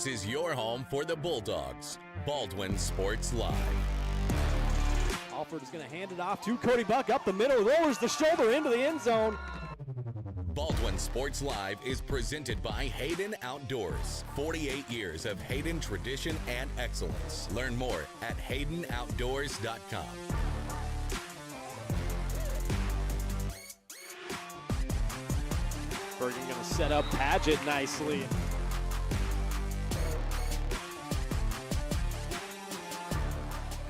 This is your home for the Bulldogs. Baldwin Sports Live. Alford is going to hand it off to Cody Buck up the middle, lowers the shoulder into the end zone. Baldwin Sports Live is presented by Hayden Outdoors. 48 years of Hayden tradition and excellence. Learn more at haydenoutdoors.com. Bergen going to set up Paget nicely.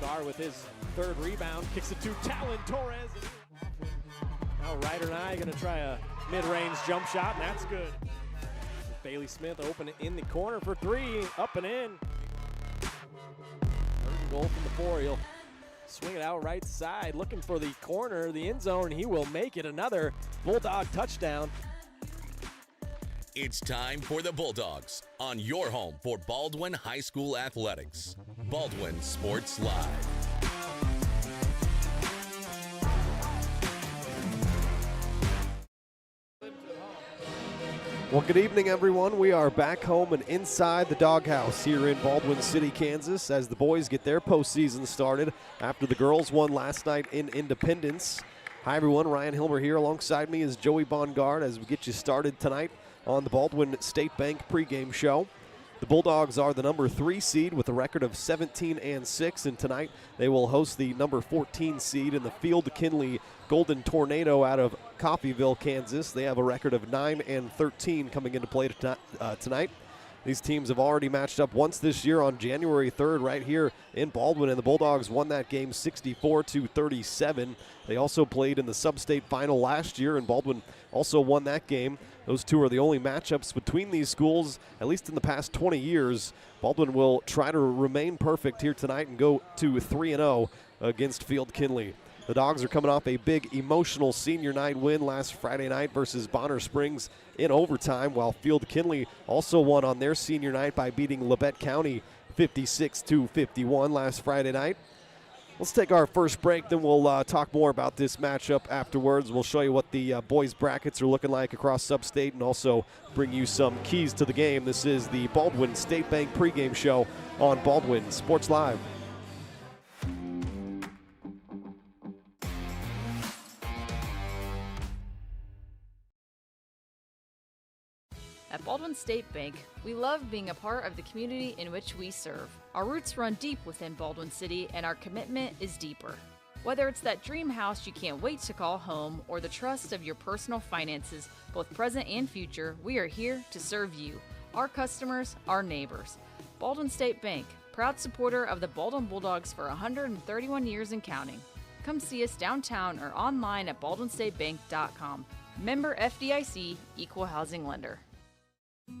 Gar with his third rebound, kicks it to Talon Torres. Now Ryder and I going to try a mid-range jump shot, and that's good. Bailey Smith open it in the corner for three, up and in. Third goal from the four. He'll swing it out right side, looking for the corner, the end zone. He will make it another Bulldog touchdown. It's time for the Bulldogs on your home for Baldwin High School Athletics. Baldwin Sports Live. Well, good evening, everyone. We are back home and inside the doghouse here in Baldwin City, Kansas, as the boys get their postseason started after the girls won last night in Independence. Hi, everyone. Ryan Hilmer here. Alongside me is Joey Bongard as we get you started tonight on the Baldwin State Bank pregame show. The Bulldogs are the number 3 seed with a record of 17-6, and tonight they will host the number 14 seed in the Field Kindley Golden Tornado out of Coffeyville, Kansas. They have a record of 9-13 coming into play tonight. These teams have already matched up once this year on January 3rd right here in Baldwin, and the Bulldogs won that game 64-37. They also played in the sub-state final last year, and Baldwin also won that game. Those two are the only matchups between these schools, at least in the past 20 years. Baldwin will try to remain perfect here tonight and go to 3-0 against Field Kindley. The Dogs are coming off a big emotional senior night win last Friday night versus Bonner Springs in overtime, while Field Kindley also won on their senior night by beating Labette County 56-51 last Friday night. Let's take our first break, then we'll talk more about this matchup afterwards. We'll show you what the boys' brackets are looking like across Sub-State and also bring you some keys to the game. This is the Baldwin State Bank pregame show on Baldwin Sports Live. At Baldwin State Bank, we love being a part of the community in which we serve. Our roots run deep within Baldwin City, and our commitment is deeper. Whether it's that dream house you can't wait to call home or the trust of your personal finances, both present and future, we are here to serve you, our customers, our neighbors. Baldwin State Bank, proud supporter of the Baldwin Bulldogs for 131 years and counting. Come see us downtown or online at baldwinstatebank.com. Member FDIC, Equal Housing Lender.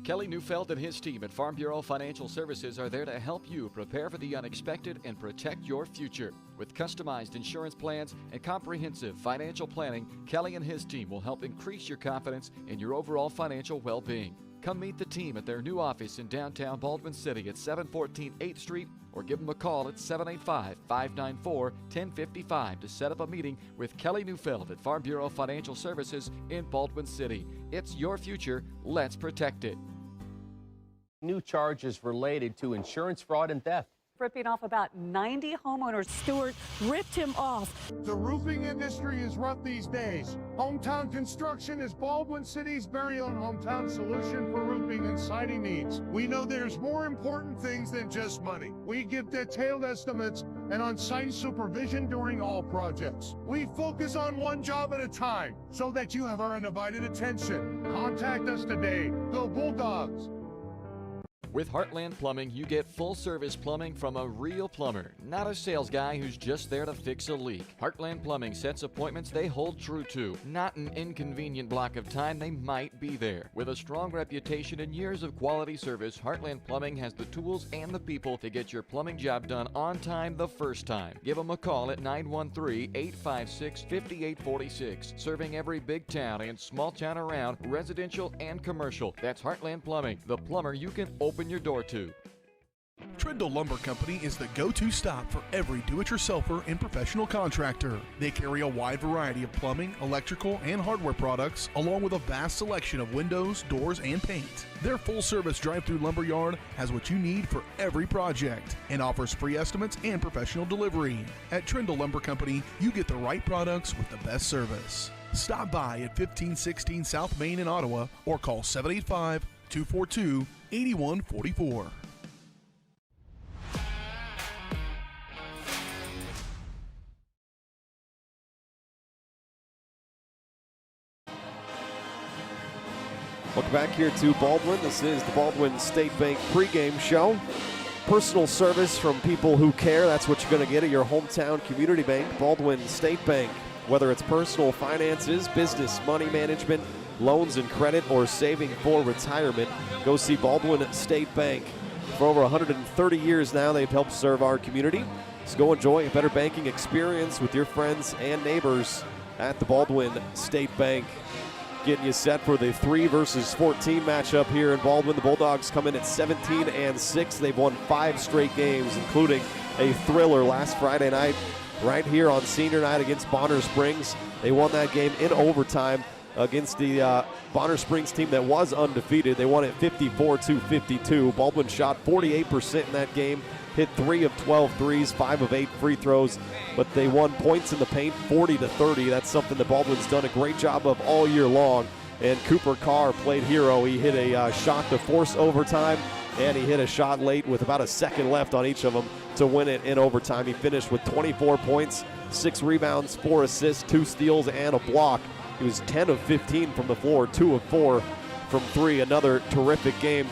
Kelly Neufeld and his team at Farm Bureau Financial Services are there to help you prepare for the unexpected and protect your future. With customized insurance plans and comprehensive financial planning, Kelly and his team will help increase your confidence in your overall financial well-being. Come meet the team at their new office in downtown Baldwin City at 714 8th Street or give them a call at 785-594-1055 to set up a meeting with Kelly Neufeld at Farm Bureau Financial Services in Baldwin City. It's your future. Let's protect it. New charges related to insurance fraud and theft. Ripping off about 90 homeowners. Stewart ripped him off. The roofing industry is rough these days. Hometown Construction is Baldwin City's very own hometown solution for roofing and siding needs. We know there's more important things than just money. We give detailed estimates and on-site supervision during all projects. We focus on one job at a time so that you have our undivided attention. Contact us today. Go Bulldogs! With Heartland Plumbing, you get full-service plumbing from a real plumber, not a sales guy who's just there to fix a leak. Heartland Plumbing sets appointments they hold true to, not an inconvenient block of time they might be there. With a strong reputation and years of quality service, Heartland Plumbing has the tools and the people to get your plumbing job done on time the first time. Give them a call at 913-856-5846, serving every big town and small town around, residential and commercial. That's Heartland Plumbing, the plumber you can open your door to. Trindle Lumber Company is the go-to stop for every do-it-yourselfer and professional contractor. They carry a wide variety of plumbing, electrical, and hardware products, along with a vast selection of windows, doors, and paint. Their full-service drive-through lumber yard has what you need for every project and offers free estimates and professional delivery. At Trindle Lumber Company, you get the right products with the best service. Stop by at 1516 South Main in Ottawa or call 785-242-8144. Welcome back here to Baldwin. This is the Baldwin State Bank pregame show. Personal service from people who care. That's what you're going to get at your hometown community bank, Baldwin State Bank. Whether it's personal finances, business, money management, loans and credit, or saving for retirement, go see Baldwin State Bank. For over 130 years now, they've helped serve our community. So go enjoy a better banking experience with your friends and neighbors at the Baldwin State Bank. Getting you set for the 3 versus 14 matchup here in Baldwin. The Bulldogs come in at 17-6. They've won 5 straight games, including a thriller last Friday night right here on senior night against Bonner Springs. They won that game in overtime against the Bonner Springs team that was undefeated. They won it 54-52. Baldwin shot 48% in that game, hit 3 of 12 threes, 5 of 8 free throws, but they won points in the paint 40-30. That's something that Baldwin's done a great job of all year long. And Cooper Carr played hero. He hit a shot to force overtime, and he hit a shot late with about a second left on each of them to win it in overtime. He finished with 24 points, 6 rebounds, 4 assists, 2 steals, and a block. He was 10 of 15 from the floor, 2 of 4 from 3. Another terrific game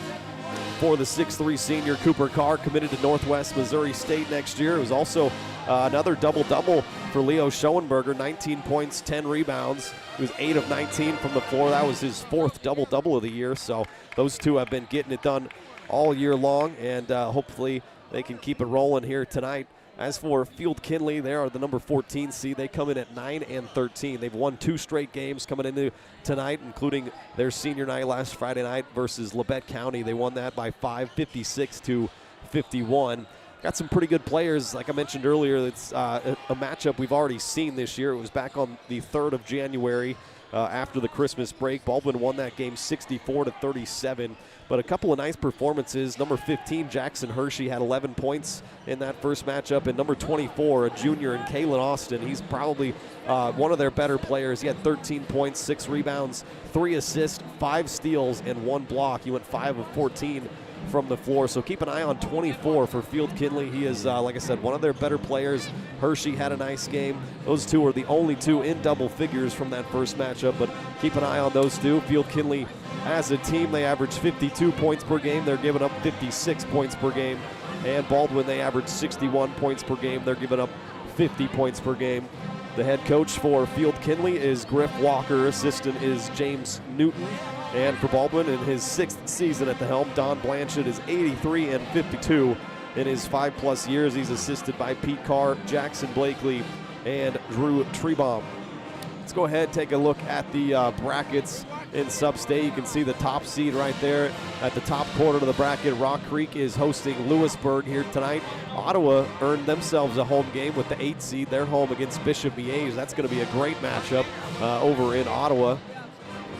for the 6'3 senior. Cooper Carr committed to Northwest Missouri State next year. It was also another double-double for Leo Schoenberger, 19 points, 10 rebounds. He was 8 of 19 from the floor. That was his 4th double-double of the year. So those two have been getting it done all year long, and hopefully they can keep it rolling here tonight. As for Field Kindley, they are the number 14 seed. They come in at 9-13. They've won 2 straight games coming into tonight, including their senior night last Friday night versus Labette County. They won that by 5, 56-51. Got some pretty good players. Like I mentioned earlier, it's a matchup we've already seen this year. It was back on the 3rd of January after the Christmas break. Baldwin won that game 64-37. But a couple of nice performances. Number 15, Jackson Hershey, had 11 points in that first matchup. And number 24, a junior, in Kalen Austin. He's probably one of their better players. He had 13 points, 6 rebounds, 3 assists, 5 steals, and 1 block. He went 5 of 14 from the floor. So keep an eye on 24 for Field Kindley. He is, like I said, one of their better players. Hershey had a nice game. Those two are the only 2 in double figures from that first matchup, but keep an eye on those 2. Field Kindley, as a team, they average 52 points per game. They're giving up 56 points per game. And Baldwin, they average 61 points per game. They're giving up 50 points per game. The head coach for Field Kindley is Griff Walker. Assistant is James Newton. And for Baldwin, in his 6th season at the helm, Don Blanchett is 83-52 in his 5+ years. He's assisted by Pete Carr, Jackson Blakely, and Drew Trebaum. Let's go ahead and take a look at the brackets in Sub-State. You can see the top seed right there at the top corner of the bracket. Rock Creek is hosting Lewisburg here tonight. Ottawa earned themselves a home game with the 8th seed. They're home against Bishop Miege. That's going to be a great matchup over in Ottawa.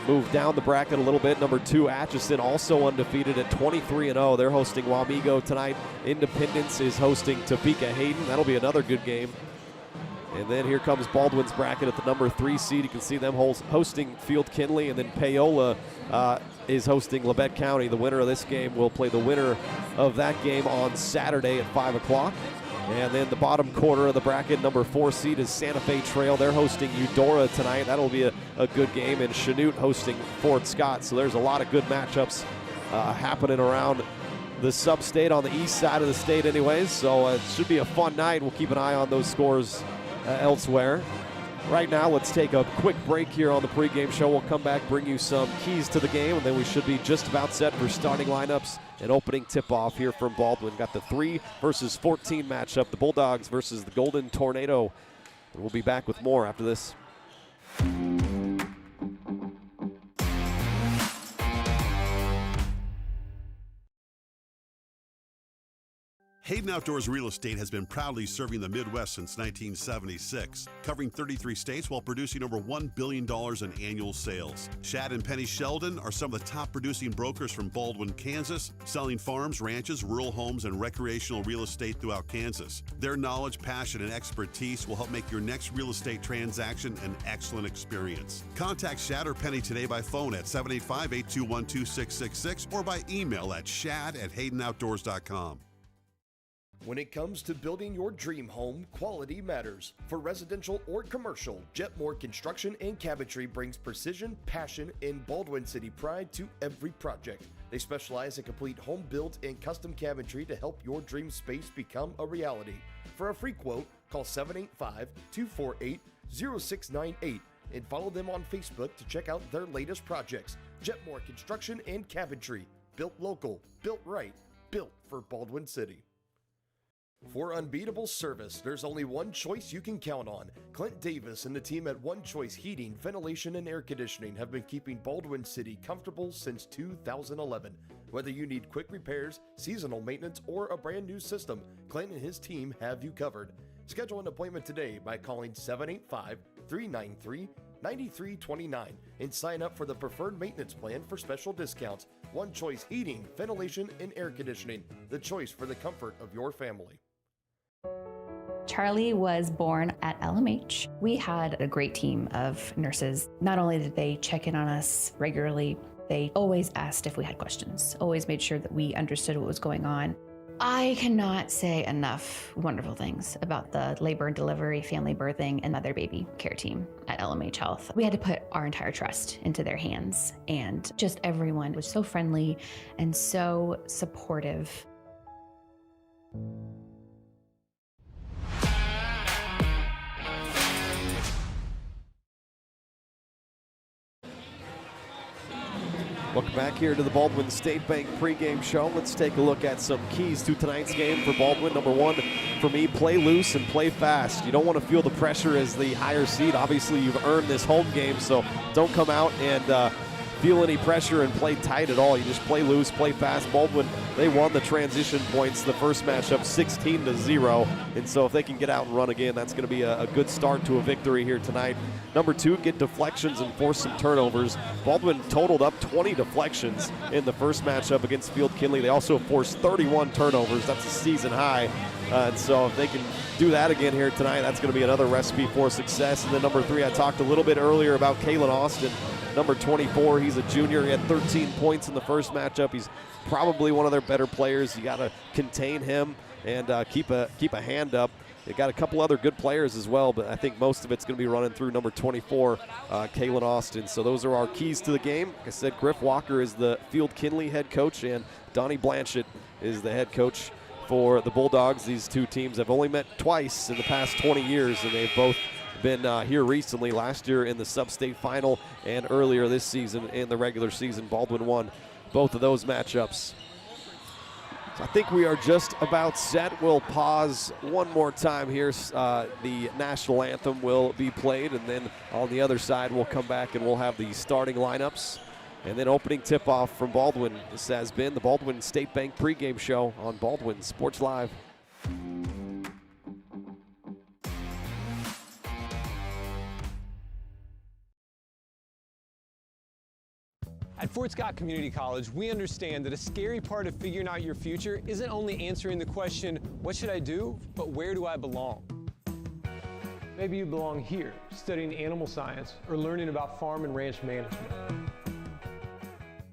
Move down the bracket a little bit. Number 2, Atchison, also undefeated at 23-0. They're hosting Wamego tonight. Independence is hosting Topeka Hayden. That'll be another good game. And then here comes Baldwin's bracket at the number 3 seed. You can see them hosting Field Kindley, and then Paola is hosting Labette County. The winner of this game will play the winner of that game on Saturday at 5 o'clock. And then the bottom quarter of the bracket, number 4 seed is Santa Fe Trail. They're hosting Eudora tonight. That'll be a good game. And Chanute hosting Fort Scott. So there's a lot of good matchups happening around the Sub-State on the east side of the state anyways. So it should be a fun night. We'll keep an eye on those scores elsewhere. Right now, let's take a quick break here on the pregame show. We'll come back, bring you some keys to the game, and then we should be just about set for starting lineups and opening tip-off here from Baldwin. Got the 3 versus 14 matchup, the Bulldogs versus the Golden Tornado. And we'll be back with more after this. Hayden Outdoors Real Estate has been proudly serving the Midwest since 1976, covering 33 states while producing over $1 billion in annual sales. Shad and Penny Sheldon are some of the top producing brokers from Baldwin, Kansas, selling farms, ranches, rural homes, and recreational real estate throughout Kansas. Their knowledge, passion, and expertise will help make your next real estate transaction an excellent experience. Contact Shad or Penny today by phone at 785-821-2666 or by email at shad@haydenoutdoors.com. When it comes to building your dream home, quality matters. For residential or commercial, Jetmore Construction and Cabinetry brings precision, passion, and Baldwin City pride to every project. They specialize in complete home build and custom cabinetry to help your dream space become a reality. For a free quote, call 785-248-0698 and follow them on Facebook to check out their latest projects. Jetmore Construction and Cabinetry. Built local, built right, built for Baldwin City. For unbeatable service, there's only one choice you can count on. Clint Davis and the team at One Choice Heating, Ventilation, and Air Conditioning have been keeping Baldwin City comfortable since 2011. Whether you need quick repairs, seasonal maintenance, or a brand new system, Clint and his team have you covered. Schedule an appointment today by calling 785-393-9329 and sign up for the preferred maintenance plan for special discounts. One Choice Heating, Ventilation, and Air Conditioning, the choice for the comfort of your family. Charlie was born at LMH. We had a great team of nurses. Not only did they check in on us regularly, they always asked if we had questions, always made sure that we understood what was going on. I cannot say enough wonderful things about the labor and delivery, family birthing, and mother baby care team at LMH Health. We had to put our entire trust into their hands, and just everyone was so friendly and so supportive. Welcome back here to the Baldwin State Bank pregame show. Let's take a look at some keys to tonight's game for Baldwin. Number one, for me, play loose and play fast. You don't want to feel the pressure as the higher seed. Obviously, you've earned this home game, so don't come out and feel any pressure and play tight at all. You just play loose, play fast. Baldwin, they won the transition points the first matchup 16-0, and so if they can get out and run again, that's going to be a good start to a victory here tonight. Number two, get deflections and force some turnovers. Baldwin totaled up 20 deflections in the first matchup against Field Kindley. They also forced 31 turnovers. That's a season high. And so if they can do that again here tonight, that's going to be another recipe for success. And then number three, I talked a little bit earlier about Kalen Austin. Number 24, he's a junior. He had 13 points in the first matchup. He's probably one of their better players. You got to contain him and keep a hand up. They got a couple other good players as well, but I think most of it's going to be running through number 24, Kalen Austin. So those are our keys to the game. Like I said, Griff Walker is the Field Kindley head coach, and Donnie Blanchett is the head coach for the Bulldogs. These two teams have only met twice in the past 20 years, and they've both been here recently, last year in the sub-state final and earlier this season in the regular season. Baldwin won both of those matchups. So I think we are just about set. We'll pause one more time here. The national anthem will be played, and then on the other side we'll come back and we'll have the starting lineups. And then opening tip-off from Baldwin. This has been the Baldwin State Bank pregame show on Baldwin Sports Live. At Fort Scott Community College, we understand that a scary part of figuring out your future isn't only answering the question, what should I do, but where do I belong? Maybe you belong here, studying animal science or learning about farm and ranch management.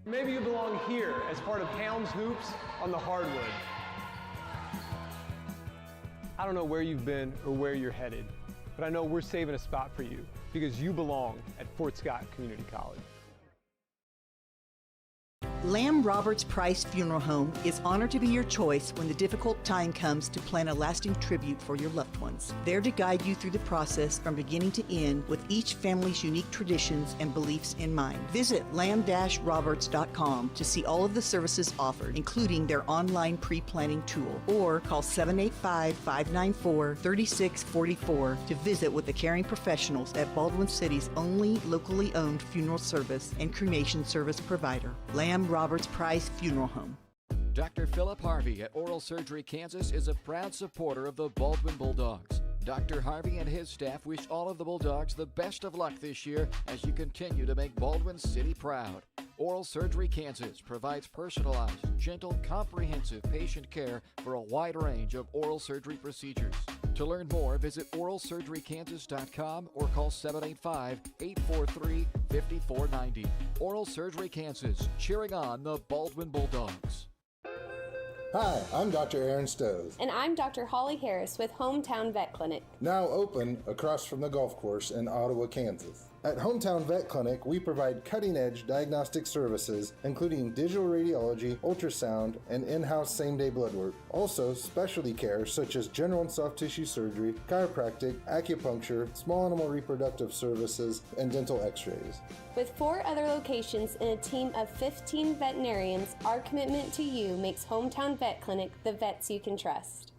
Maybe you belong here as part of Hounds Hoops on the hardwood. I don't know where you've been or where you're headed, but I know we're saving a spot for you because you belong at Fort Scott Community College. Lamb Roberts Price Funeral Home is honored to be your choice when the difficult time comes to plan a lasting tribute for your loved ones. There to guide you through the process from beginning to end with each family's unique traditions and beliefs in mind. Visit lamb-roberts.com to see all of the services offered, including their online pre-planning tool, or call 785-594-3644 to visit with the caring professionals at Baldwin City's only locally owned funeral service and cremation service provider, Lamb Roberts Price Funeral Home. Dr. Philip Harvey at Oral Surgery Kansas is a proud supporter of the Baldwin Bulldogs. Dr. Harvey and his staff wish all of the Bulldogs the best of luck this year as you continue to make Baldwin City proud. Oral Surgery Kansas provides personalized, gentle, comprehensive patient care for a wide range of oral surgery procedures. To learn more, visit oralsurgerykansas.com or call 785-843-5490. Oral Surgery Kansas, cheering on the Baldwin Bulldogs. Hi, I'm Dr. Aaron Stowe. And I'm Dr. Holly Harris with Hometown Vet Clinic. Now open across from the golf course in Ottawa, Kansas. At Hometown Vet Clinic, we provide cutting-edge diagnostic services, including digital radiology, ultrasound, and in-house same-day blood work. Also, specialty care such as general and soft tissue surgery, chiropractic, acupuncture, small animal reproductive services, and dental x-rays. With 4 other locations and a team of 15 veterinarians, our commitment to you makes Hometown Vet Clinic the vets you can trust.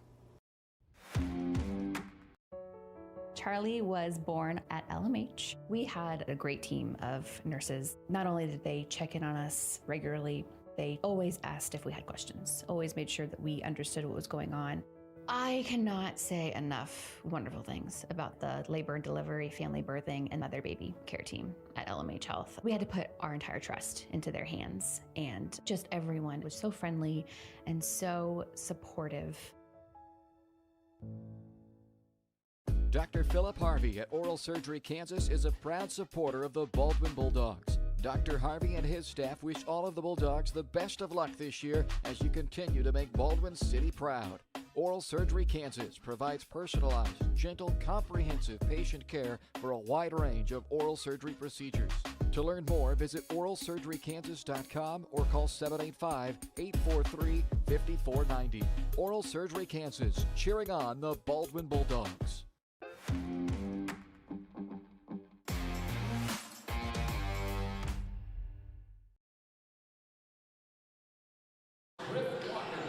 Charlie was born at LMH. We had a great team of nurses. Not only did they check in on us regularly, they always asked if we had questions, always made sure that we understood what was going on. I cannot say enough wonderful things about the labor and delivery, family birthing, and mother baby care team at LMH Health. We had to put our entire trust into their hands, and just everyone was so friendly and so supportive. Dr. Philip Harvey at Oral Surgery Kansas is a proud supporter of the Baldwin Bulldogs. Dr. Harvey and his staff wish all of the Bulldogs the best of luck this year as you continue to make Baldwin City proud. Oral Surgery Kansas provides personalized, gentle, comprehensive patient care for a wide range of oral surgery procedures. To learn more, visit oralsurgerykansas.com or call 785-843-5490. Oral Surgery Kansas, cheering on the Baldwin Bulldogs.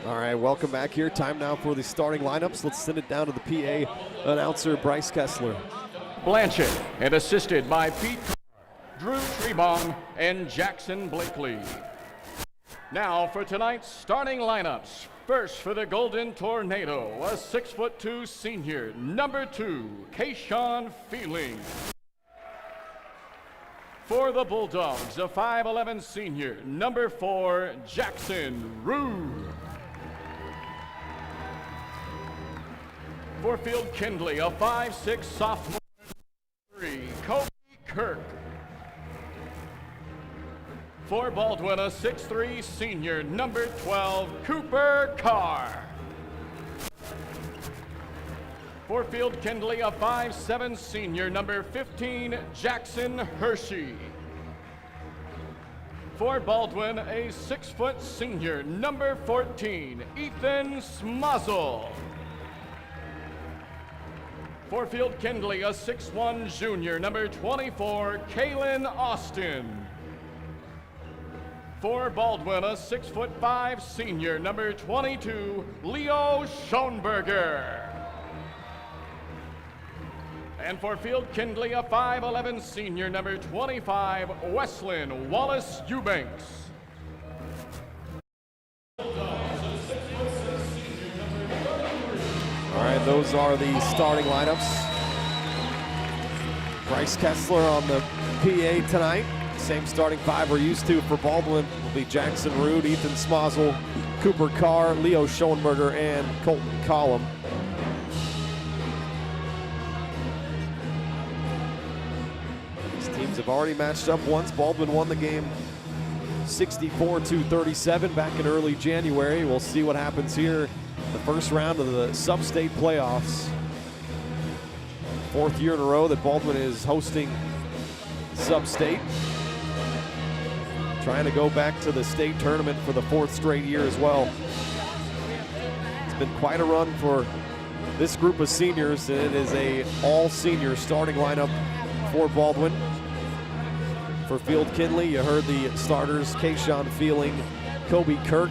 All right, welcome back here. Time now for the starting lineups. Let's send it down to the PA announcer, Bryce Kessler. Blanchett, and assisted by Pete Drew Trebong, and Jackson Blakely. Now for tonight's starting lineups. First for the Golden Tornado, a 6'2" senior, number 2, Kayshawn Feeling. For the Bulldogs, a 5'11" senior, number 4, Jackson Rude. For Field Kindley, a 5'6" sophomore, 3, Kobe Kirk. For Baldwin, a 6'3" senior, number 12, Cooper Carr. For Field Kindley, a 5'7" senior, number 15, Jackson Hershey. For Baldwin, a 6' senior, number 14, Ethan Smuzzle. For Field Kindley, a 6'1" junior, number 24, Kaylin Austin. For Baldwin, a 6'5" senior, number 22, Leo Schoenberger. And for Field Kindley, a 5'11" senior, number 25, Weslin Wallace Eubanks. All right, those are the starting lineups. Bryce Kessler on the PA tonight. Same starting 5 we're used to for Baldwin will be Jackson Rude, Ethan Smozzle, Cooper Carr, Leo Schoenberger, and Colton Collum. These teams have already matched up once. Baldwin won the game 64-37 back in early January. We'll see what happens here. The first round of the sub-state playoffs. 4th year in a row that Baldwin is hosting sub-state. Trying to go back to the state tournament for the 4th straight year as well. It's been quite a run for this group of seniors, and it is a all-senior starting lineup for Baldwin. For Field Kindley, you heard the starters, Kayshawn Feeling, Kobe Kirk,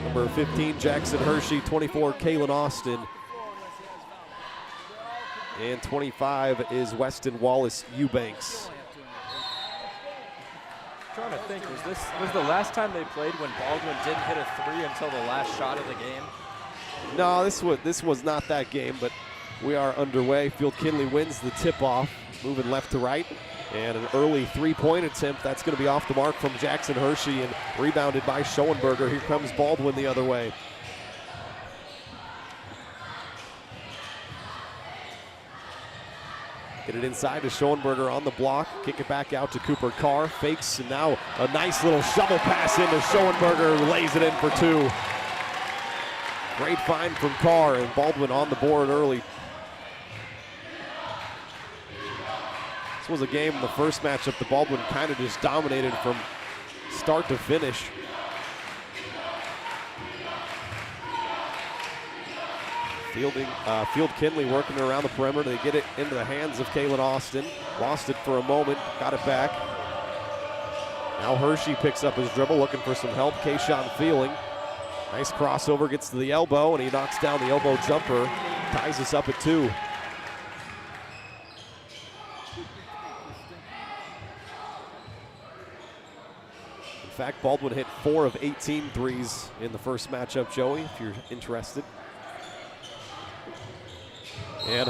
number 15, Jackson Hershey, 24, Kaylin Austin, and 25 is Weston Wallace Eubanks. trying to think, was the last time they played when Baldwin didn't hit a 3 until the last shot of the game? No, this was not that game, but we are underway. Field Kindley wins the tip-off, moving left to right. And an early three-point attempt. That's going to be off the mark from Jackson Hershey and rebounded by Schoenberger. Here comes Baldwin the other way. Get it inside to Schoenberger on the block. Kick it back out to Cooper Carr. Fakes, and now a nice little shovel pass into Schoenberger, who lays it in for 2. Great find from Carr, and Baldwin on the board early. This was a game in the first matchup that Baldwin kind of just dominated from start to finish. Field Kindley working around the perimeter. They get it into the hands of Kalen Austin. Lost it for a moment, got it back. Now Hershey picks up his dribble, looking for some help. Kayshawn Feeling. Nice crossover, gets to the elbow, and he knocks down the elbow jumper. Ties us up at 2. In fact, Baldwin hit 4 of 18 threes in the first matchup, Joey, if you're interested. And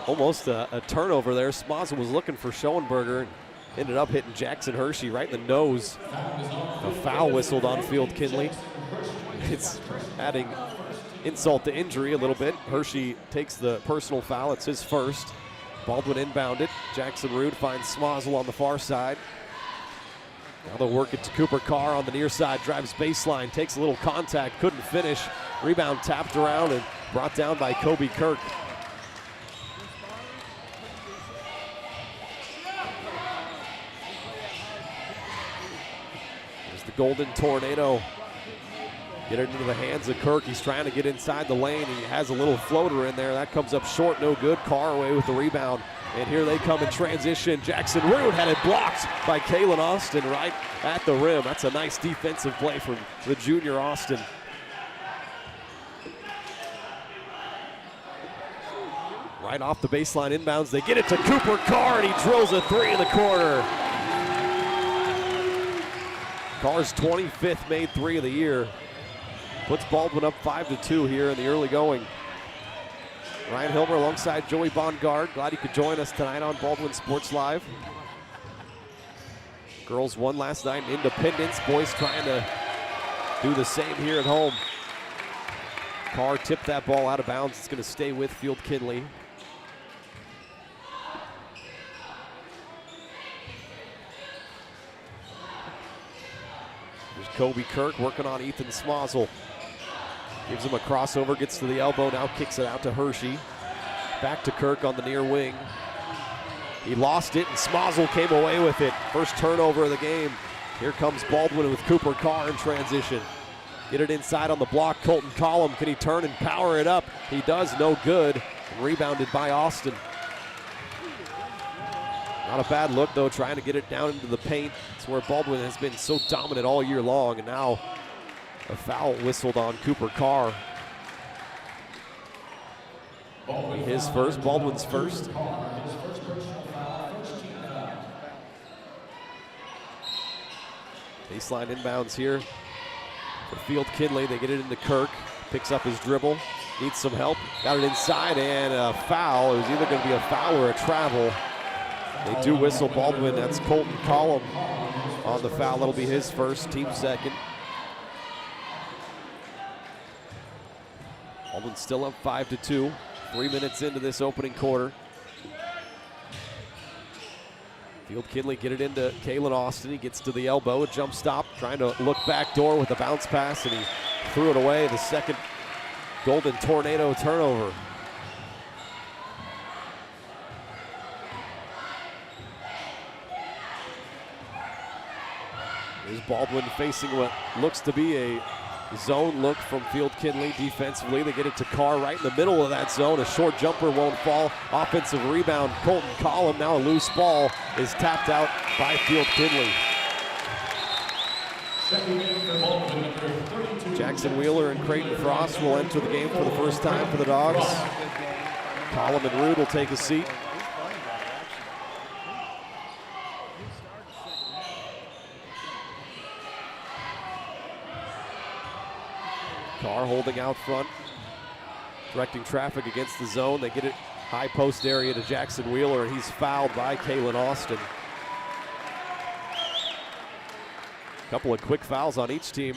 almost a turnover there. Smazel was looking for Schoenberger and ended up hitting Jackson Hershey right in the nose. A foul whistled on Field Kindley. It's adding insult to injury a little bit. Hershey takes the personal foul. It's his first. Baldwin inbounded. Jackson Rude finds Smazel on the far side. Now they'll work it to Cooper Carr on the near side, drives baseline, takes a little contact, couldn't finish. Rebound tapped around and brought down by Kobe Kirk. There's the Golden Tornado. Get it into the hands of Kirk. He's trying to get inside the lane. He has a little floater in there. That comes up short, no good. Carr away with the rebound. And here they come in transition. Jackson Rude had it blocked by Kalen Austin right at the rim. That's a nice defensive play from the junior Austin. Right off the baseline inbounds. They get it to Cooper Carr, and he drills a 3 in the corner. Carr's 25th made 3 of the year. Puts Baldwin up 5-2 here in the early going. Ryan Hilmer alongside Joey Bongard. Glad you could join us tonight on Baldwin Sports Live. Girls won last night in Independence. Boys trying to do the same here at home. Carr tipped that ball out of bounds. It's going to stay with Field Kindley. There's Kobe Kirk working on Ethan Smazel. Gives him a crossover, gets to the elbow, now kicks it out to Hershey. Back to Kirk on the near wing. He lost it, and Smazel came away with it. First turnover of the game. Here comes Baldwin with Cooper Carr in transition. Get it inside on the block. Colton Collum, can he turn and power it up? He does, no good. And rebounded by Austin. Not a bad look, though, trying to get it down into the paint. It's where Baldwin has been so dominant all year long, and now a foul whistled on Cooper Carr. His first, Baldwin's first. Baseline inbounds here for Field Kindley. They get it into Kirk. Picks up his dribble. Needs some help. Got it inside, and a foul. It was either going to be a foul or a travel. They do whistle Baldwin. That's Colton Collum on the foul. That'll be his first, team second. Baldwin still up 5-2. 3 minutes into this opening quarter. Field Kindley get it into Kalen Austin. He gets to the elbow, a jump stop, trying to look back door with a bounce pass, and he threw it away. The second Golden Tornado turnover. Here's Baldwin facing what looks to be a zone look from Field Kindley defensively. They get it to Carr right in the middle of that zone. A short jumper won't fall. Offensive rebound. Colton Collum, now a loose ball, is tapped out by Field Kindley. Jackson Wheeler and Creighton Frost will enter the game for the first time for the Dogs. Collum and Rude will take a seat. Carr holding out front, directing traffic against the zone. They get it high post area to Jackson Wheeler, and he's fouled by Kalen Austin. A couple of quick fouls on each team.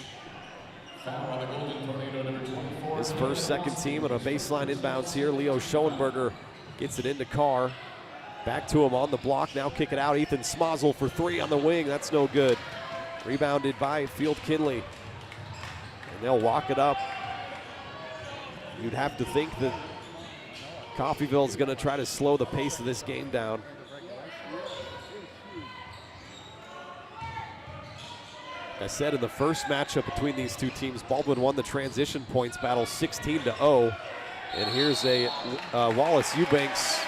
His first, second team, and a baseline inbounds here. Leo Schoenberger gets it into Carr. Back to him on the block, now kick it out. Ethan Smozzle for three on the wing, that's no good. Rebounded by Field Kindley. And they'll walk it up. You'd have to think that Coffeyville's gonna try to slow the pace of this game down. Like I said, in the first matchup between these two teams, Baldwin won the transition points battle 16-0. And here's a Wallace Eubanks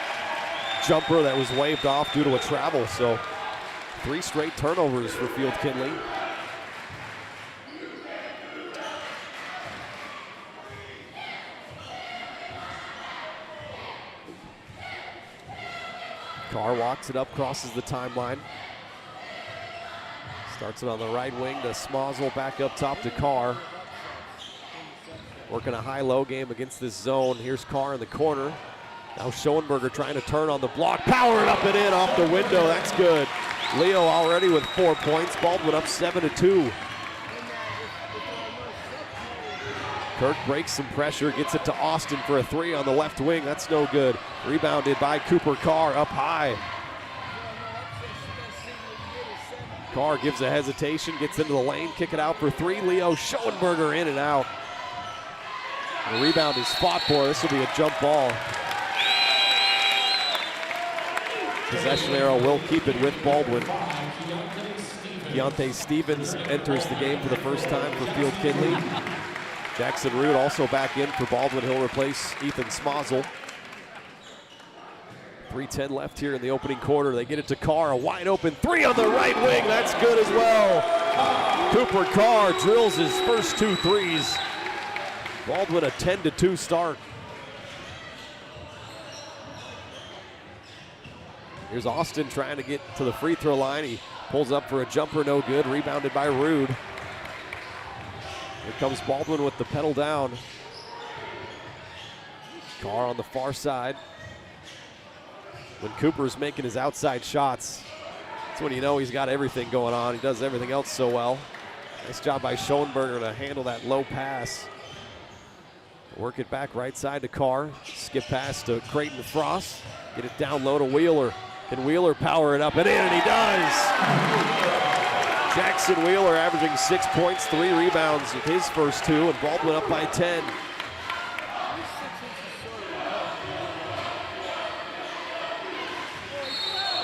jumper that was waved off due to a travel. So 3 straight turnovers for Field Kindley. Carr walks it up, crosses the timeline. Starts it on the right wing to Smozzle, back up top to Carr. Working a high-low game against this zone. Here's Carr in the corner. Now Schoenberger trying to turn on the block. Power it up and in off the window. That's good. Leo already with 4 points. Baldwin up 7-2. Kirk breaks some pressure, gets it to Austin for a three on the left wing. That's no good. Rebounded by Cooper Carr up high. Carr gives a hesitation, gets into the lane, kick it out for three. Leo Schoenberger in and out. The rebound is fought for. This will be a jump ball. Possession arrow will keep it with Baldwin. Keontae Stevens enters the game for the first time for Field Kindley. Jackson Root also back in for Baldwin. He'll replace Ethan Smozzle. 3:10 left here in the opening quarter. They get it to Carr, a wide open three on the right wing. That's good as well. Cooper Carr drills his first 2 threes. Baldwin a 10-2 start. Here's Austin trying to get to the free throw line. He pulls up for a jumper, no good. Rebounded by Rude. Here comes Baldwin with the pedal down. Carr on the far side. When Cooper's making his outside shots, that's when you know he's got everything going on. He does everything else so well. Nice job by Schoenberger to handle that low pass. Work it back right side to Carr. Skip pass to Creighton Frost. Get it down low to Wheeler. Can Wheeler power it up and in? And he does! Jackson Wheeler averaging 6 points, 3 rebounds with his first 2, and Baldwin up by 10.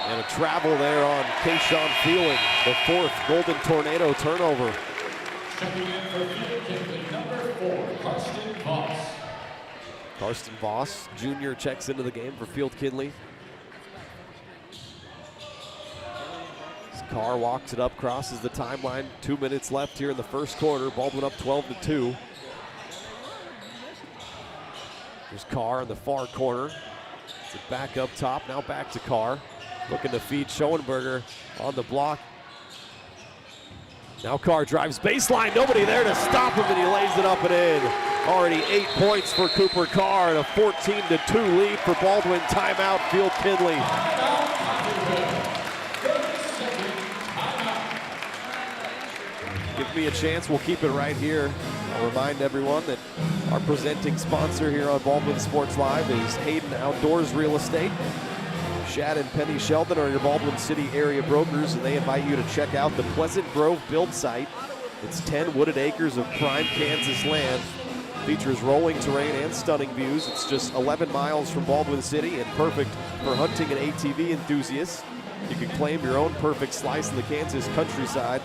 And a travel there on Kayshawn Feeling, the 4th Golden Tornado turnover. Checking in for Field Kindley, number 4, Karsten Voss. Karsten Voss, junior, checks into the game for Field Kindley. Carr walks it up, crosses the timeline. 2 minutes left here in the first quarter. Baldwin up 12-2. There's Carr in the far corner. It's it back up top, now back to Carr. Looking to feed Schoenberger on the block. Now Carr drives baseline, nobody there to stop him, and he lays it up and in. Already 8 points for Cooper Carr and a 14-2 lead for Baldwin. Timeout, Field Kindley. Give me a chance, we'll keep it right here. I'll remind everyone that our presenting sponsor here on Baldwin Sports Live is Hayden Outdoors Real Estate. Shad and Penny Sheldon are your Baldwin City area brokers, and they invite you to check out the Pleasant Grove build site. It's 10 wooded acres of prime Kansas land. Features rolling terrain and stunning views. It's just 11 miles from Baldwin City and perfect for hunting and ATV enthusiasts. You can claim your own perfect slice of the Kansas countryside.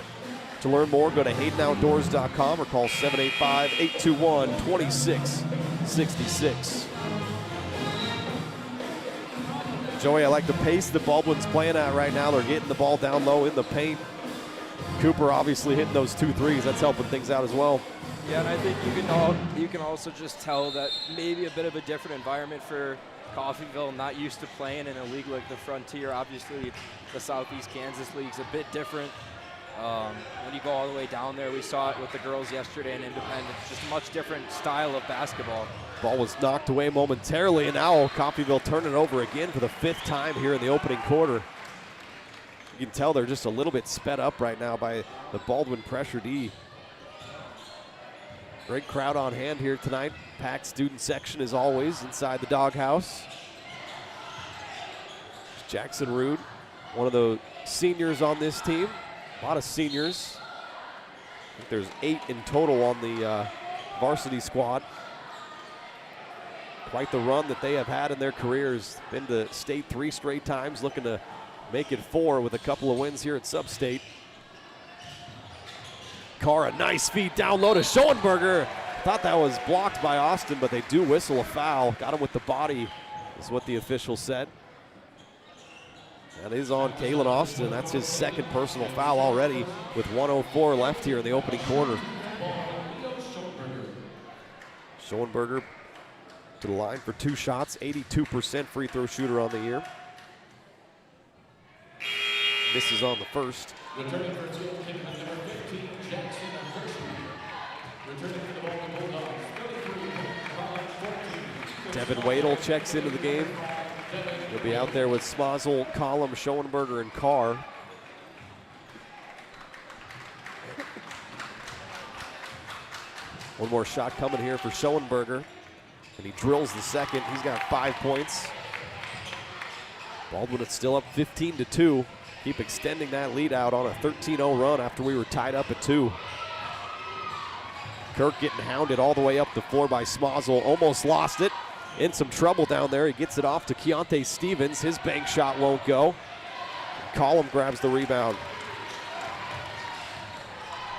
To learn more, go to HaydenOutdoors.com or call 785-821-2666. Joey, I like the pace that Baldwin's playing at right now. They're getting the ball down low in the paint. Cooper obviously hitting those 2 threes. That's helping things out as well. Yeah, and I think you can also just tell that maybe a bit of a different environment for Coffeyville, not used to playing in a league like the Frontier. Obviously, the Southeast Kansas League's a bit different. When you go all the way down there, we saw it with the girls yesterday in Independence, just a much different style of basketball. Ball was knocked away momentarily, and now Coffeyville turn it over again for the 5th time here in the opening quarter. You can tell they're just a little bit sped up right now by the Baldwin pressure D. Great crowd on hand here tonight. Packed student section as always inside the doghouse. Jackson Rude, one of the seniors on this team. A lot of seniors. I think there's 8 in total on the varsity squad. Quite the run that they have had in their careers. Been to state 3 straight times, looking to make it 4 with a couple of wins here at Sub-State. Carr, a nice feed down low to Schoenberger. Thought that was blocked by Austin, but they do whistle a foul. Got him with the body, is what the official said. That is on Kalen Austin. That's his 2nd personal foul already with 1:04 left here in the opening quarter. Schoenberger to the line for 2 shots, 82% free throw shooter on the year. Misses on the first. Returning for two, kicking at number 15, Jackson Hershey. Returning for the Baldwin Bulldogs, 33, 14. Devin Wadle checks into the game. He'll be out there with Smazel, Collum, Schoenberger, and Carr. One more shot coming here for Schoenberger. And he drills the second. He's got 5 points. Baldwin is still up 15-2. Keep extending that lead out on a 13-0 run after we were tied up at 2. Kirk getting hounded all the way up the floor by Smazel. Almost lost it. In some trouble down there. He gets it off to Keontae Stevens. His bank shot won't go. Collum grabs the rebound.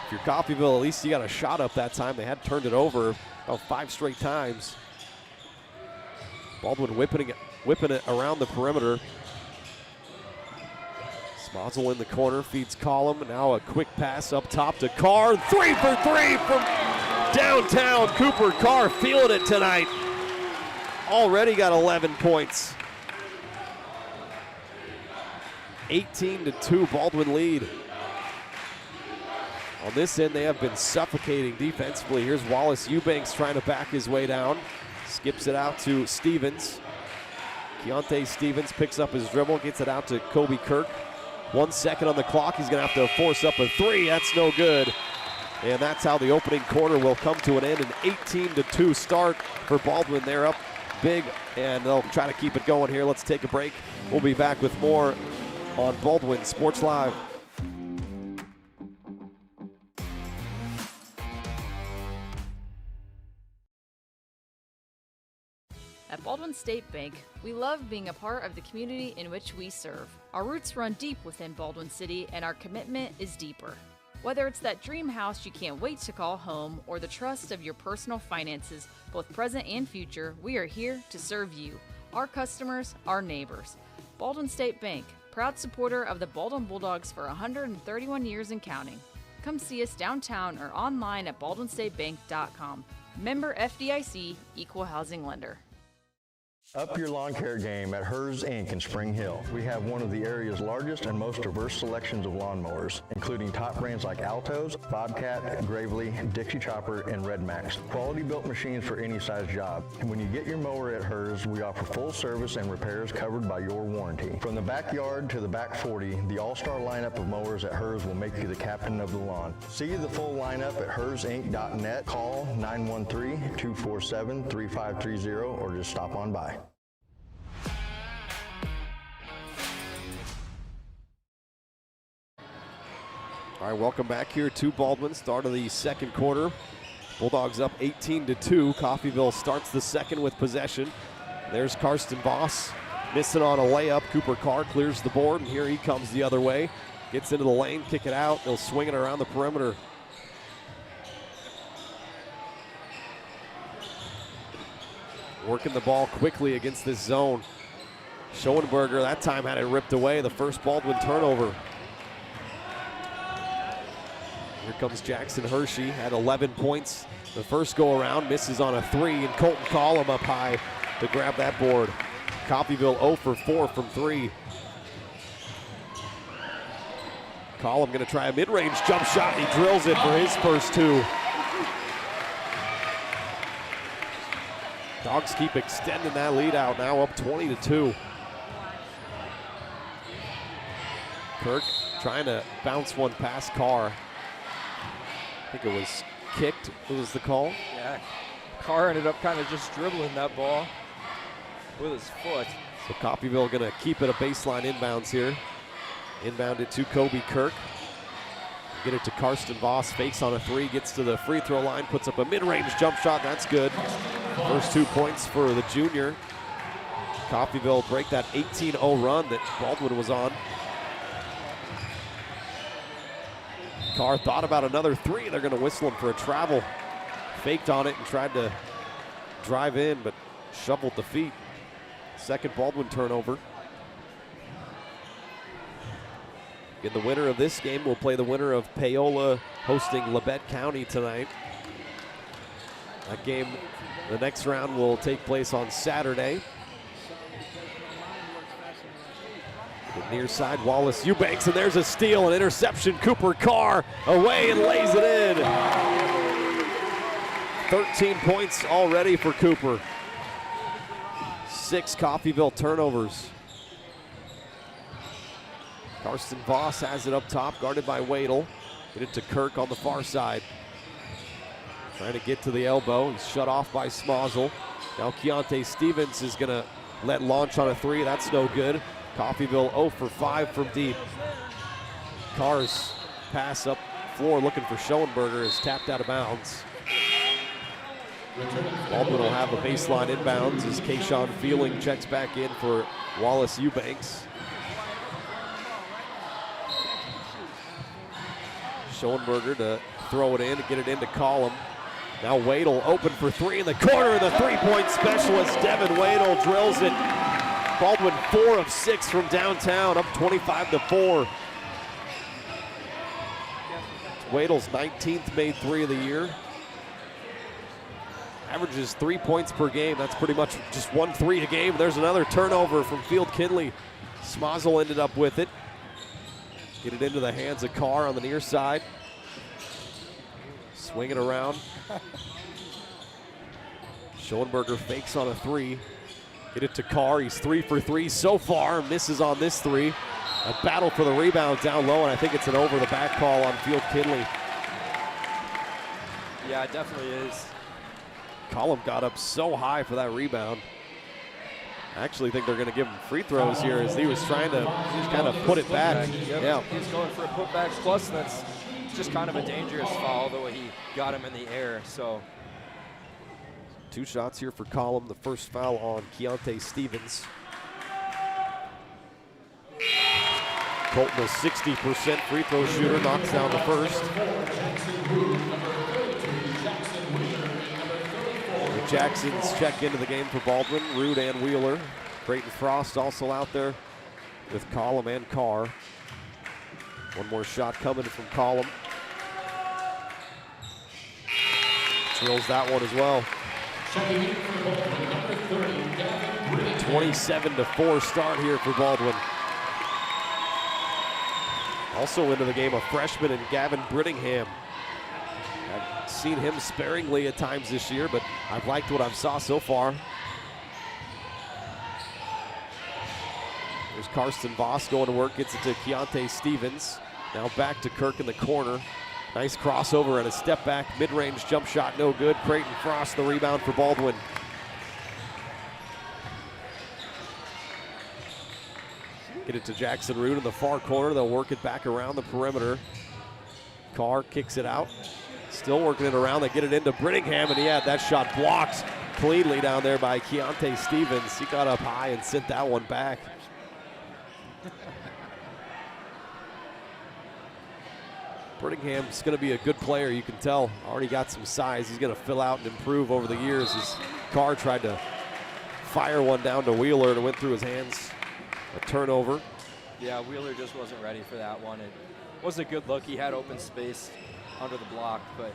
If you're Coffeyville, at least you got a shot up that time. They had turned it over about 5 straight times. Baldwin whipping it around the perimeter. Smazel in the corner, feeds Collum. Now a quick pass up top to Carr. 3 for 3 from downtown. Cooper Carr feeling it tonight. Already got 11 points. 18-2 Baldwin lead. On this end, they have been suffocating defensively. Here's Wallace Eubanks trying to back his way down. Skips it out to Stevens. Keontae Stevens picks up his dribble, gets it out to Kobe Kirk. 1 second on the clock. He's going to have to force up a 3. That's no good. And that's how the opening quarter will come to an end. An 18-2 start for Baldwin. They're up big, and they'll try to keep it going here. Let's take a break. We'll be back with more on Baldwin Sports Live. At Baldwin State Bank, we love being a part of the community in which we serve. Our roots run deep within Baldwin City, and our commitment is deeper. Whether it's that dream house you can't wait to call home or the trust of your personal finances, both present and future, we are here to serve you, our customers, our neighbors. Baldwin State Bank, proud supporter of the Baldwin Bulldogs for 131 years and counting. Come see us downtown or online at baldwinstatebank.com. Member FDIC, Equal Housing Lender. Up your lawn care game at Hers Inc. in Spring Hill. We have one of the area's largest and most diverse selections of lawnmowers, including top brands like Altos, Bobcat, Gravely, Dixie Chopper, and Red Max. Quality built machines for any size job. And when you get your mower at Hers, we offer full service and repairs covered by your warranty. From the backyard to the back 40, the all-star lineup of mowers at Hers will make you the captain of the lawn. See the full lineup at hersinc.net. Call 913-247-3530 or just stop on by. All right, welcome back here to Baldwin. Start of the second quarter. Bulldogs up 18-2. Coffeyville starts the second with possession. There's Karsten Voss missing on a layup. Cooper Carr clears the board, and here he comes the other way. Gets into the lane, kick it out. They'll swing it around the perimeter. Working the ball quickly against this zone. Schoenberger that time had it ripped away. The first Baldwin turnover. Here comes Jackson Hershey, had 11 points the first go around, misses on a 3, and Colton Collum up high to grab that board. Coffeyville 0 for 4 from 3. Collum going to try a mid-range jump shot, and he drills it for his first two. Dogs keep extending that lead out, now up 20-2. Kirk trying to bounce one past Carr. I think it was kicked, was the call. Yeah, Carr ended up kind of just dribbling that ball with his foot. So Coffeyville going to keep it a baseline inbounds here. Inbound it to Kobe Kirk. Get it to Karsten Voss, fakes on a three, gets to the free throw line, puts up a mid-range jump shot, that's good. First 2 points for the junior. Coffeyville break that 18-0 run that Baldwin was on. Carr thought about another three. They're going to whistle him for a travel. Faked on it and tried to drive in, but shoveled the feet. Second Baldwin turnover. And the winner of this game will play the winner of Paola hosting Labette County tonight. That game, the next round will take place on Saturday. The near side, Wallace Eubanks, and there's a steal, an interception. Cooper Carr away and lays it in. 13 points already for Cooper. 6 Coffeyville turnovers. Karsten Voss has it up top, guarded by Wadle. Get it to Kirk on the far side. Trying to get to the elbow. He's shut off by Smozzle. Now Keontae Stevens is going to let launch on a three. That's no good. Coffeyville 0 for 5 from deep. Carr's pass up floor looking for Schoenberger is tapped out of bounds. Baldwin will have a baseline inbounds as Kayshawn Feeling checks back in for Wallace Eubanks. Schoenberger to throw it in, to get it into Collum. Now Wadle open for three in the corner, and the three-point specialist, Devin Wadle, drills it. Baldwin 4 of 6 from downtown, up 25-4. Wadle's 19th made three of the year. Averages 3 points per game. That's pretty much just 1 3 a game. There's another turnover from Field Kindley. Smozzle ended up with it. Get it into the hands of Carr on the near side. Swing it around. Schoenberger fakes on a three. Get it to Carr. He's 3 for 3 so far. Misses on this three. A battle for the rebound down low, and I think it's an over the back call on Field Kindley. Yeah, it definitely is. Collum got up so high for that rebound. I actually think they're going to give him free throws here as he was trying to kind of put it back. Yep. Yeah. He's going for a putback, plus that's just kind of a dangerous foul the way he got him in the air. So 2 shots here for Collum. The first foul on Keontae Stevens. Colton, a 60% free throw shooter, knocks down the first. The Jacksons check into the game for Baldwin, Root and Wheeler. Creighton Frost also out there with Collum and Carr. One more shot coming from Collum. Drills that one as well. 27-4 start here for Baldwin. Also into the game, a freshman in Gavin Brittingham. I've seen him sparingly at times this year, but I've liked what I've saw so far. There's Karsten Voss going to work, gets it to Keontae Stevens. Now back to Kirk in the corner. Nice crossover and a step back, mid-range jump shot, no good. Creighton Frost the rebound for Baldwin. Get it to Jackson Root in the far corner. They'll work it back around the perimeter. Carr kicks it out. Still working it around. They get it into Brittingham, and he had that shot blocked cleanly down there by Keontae Stevens. He got up high and sent that one back. Brittingham's going to be a good player, you can tell. Already got some size. He's going to fill out and improve over the years as Carr tried to fire one down to Wheeler and it went through his hands. A turnover. Yeah, Wheeler just wasn't ready for that one. It was a good look. He had open space under the block, but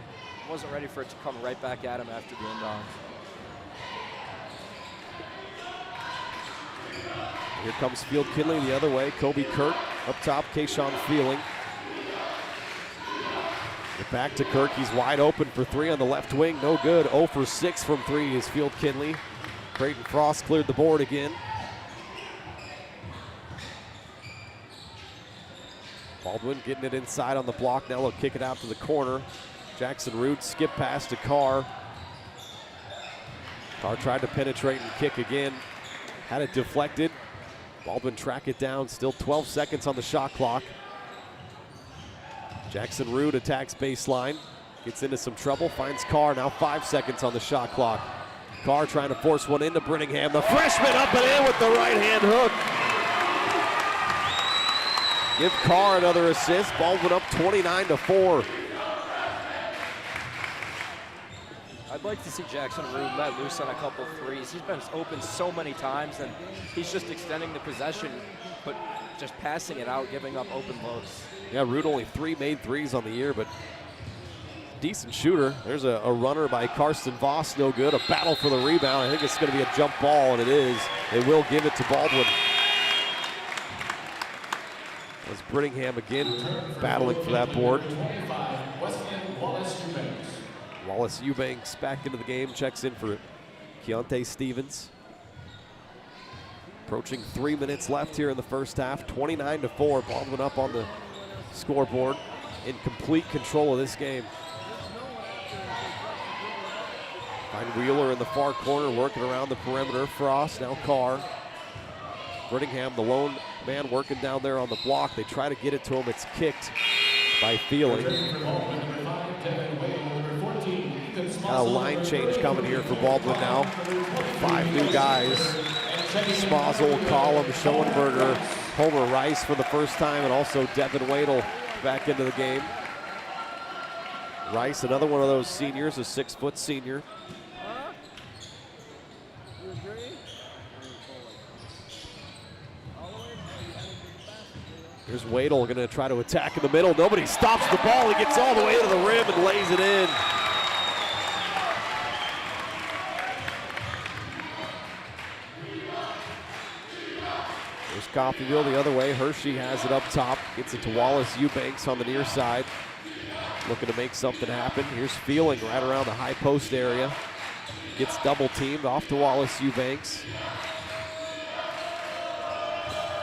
wasn't ready for it to come right back at him after the inbound. Here comes Field Kindley the other way. Kobe Kirk up top, Kayshawn Feeling. Back to Kirk. He's wide open for three on the left wing. No good. 0 for 6 from three is Field Kindley. Creighton Frost cleared the board again. Baldwin getting it inside on the block. Now they'll kick it out to the corner. Jackson Root skip past to Carr. Carr tried to penetrate and kick again. Had it deflected. Baldwin track it down. Still 12 seconds on the shot clock. Jackson Root attacks baseline. Gets into some trouble. Finds Carr. Now 5 seconds on the shot clock. Carr trying to force one into Brittingham. The freshman up and in with the right-hand hook. Give Carr another assist. Baldwin up 29-4. I'd like to see Jackson Root let loose on a couple threes. He's been open so many times, and he's just extending the possession, but just passing it out, giving up open looks. Yeah, Root only 3 made threes on the year, but decent shooter. There's a runner by Karsten Voss, no good. A battle for the rebound. I think it's going to be a jump ball, and it is. They will give it to Baldwin. As Brittingham again battling for that board. Wallace Eubanks back into the game, checks in for Keontae Stevens. Approaching 3 minutes left here in the first half, 29-4. Baldwin up on the scoreboard, in complete control of this game. Find Wheeler in the far corner, working around the perimeter. Frost, now Carr. Brittingham, the lone man working down there on the block. They try to get it to him. It's kicked by Feeling. A line change coming here for Baldwin now. 5 new guys. Smazel, Collum, Schoenberger, Homer Rice for the first time, and also Devin Wadle back into the game. Rice, another one of those seniors, a 6-foot senior. Here's Wadle going to try to attack in the middle. Nobody stops the ball. He gets all the way to the rim and lays it in. There's Coffeyville the other way. Hershey has it up top. Gets it to Wallace Eubanks on the near side. Looking to make something happen. Here's Feeling right around the high post area. Gets double teamed off to Wallace Eubanks.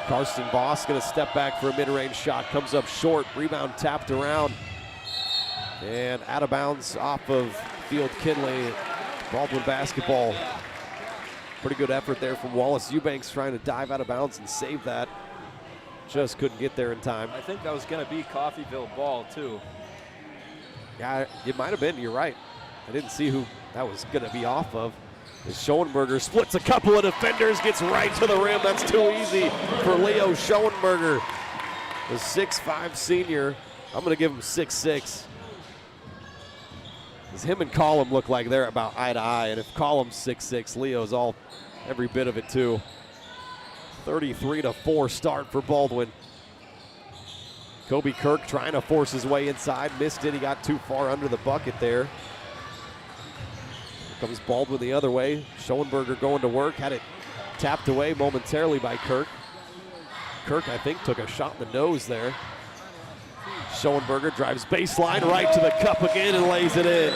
Karsten Voss going to step back for a mid-range shot. Comes up short. Rebound tapped around. And out of bounds off of Field Kindley. Baldwin basketball. Pretty good effort there from Wallace Eubanks trying to dive out of bounds and save that. Just couldn't get there in time. I think that was going to be Coffeyville ball, too. Yeah, it might have been. You're right. I didn't see who that was going to be off of. As Schoenberger splits a couple of defenders, gets right to the rim. That's too easy for Leo Schoenberger. The 6'5 senior. I'm going to give him 6'6. As him and Collum look like they're about eye to eye, and if Collum's 6'6, Leo's every bit of it too. 33-4 start for Baldwin. Kobe Kirk trying to force his way inside, missed it. He got too far under the bucket there. Here comes Baldwin the other way. Schoenberger going to work, had it tapped away momentarily by Kirk. Kirk, I think, took a shot in the nose there. Schoenberger drives baseline right to the cup again and lays it in.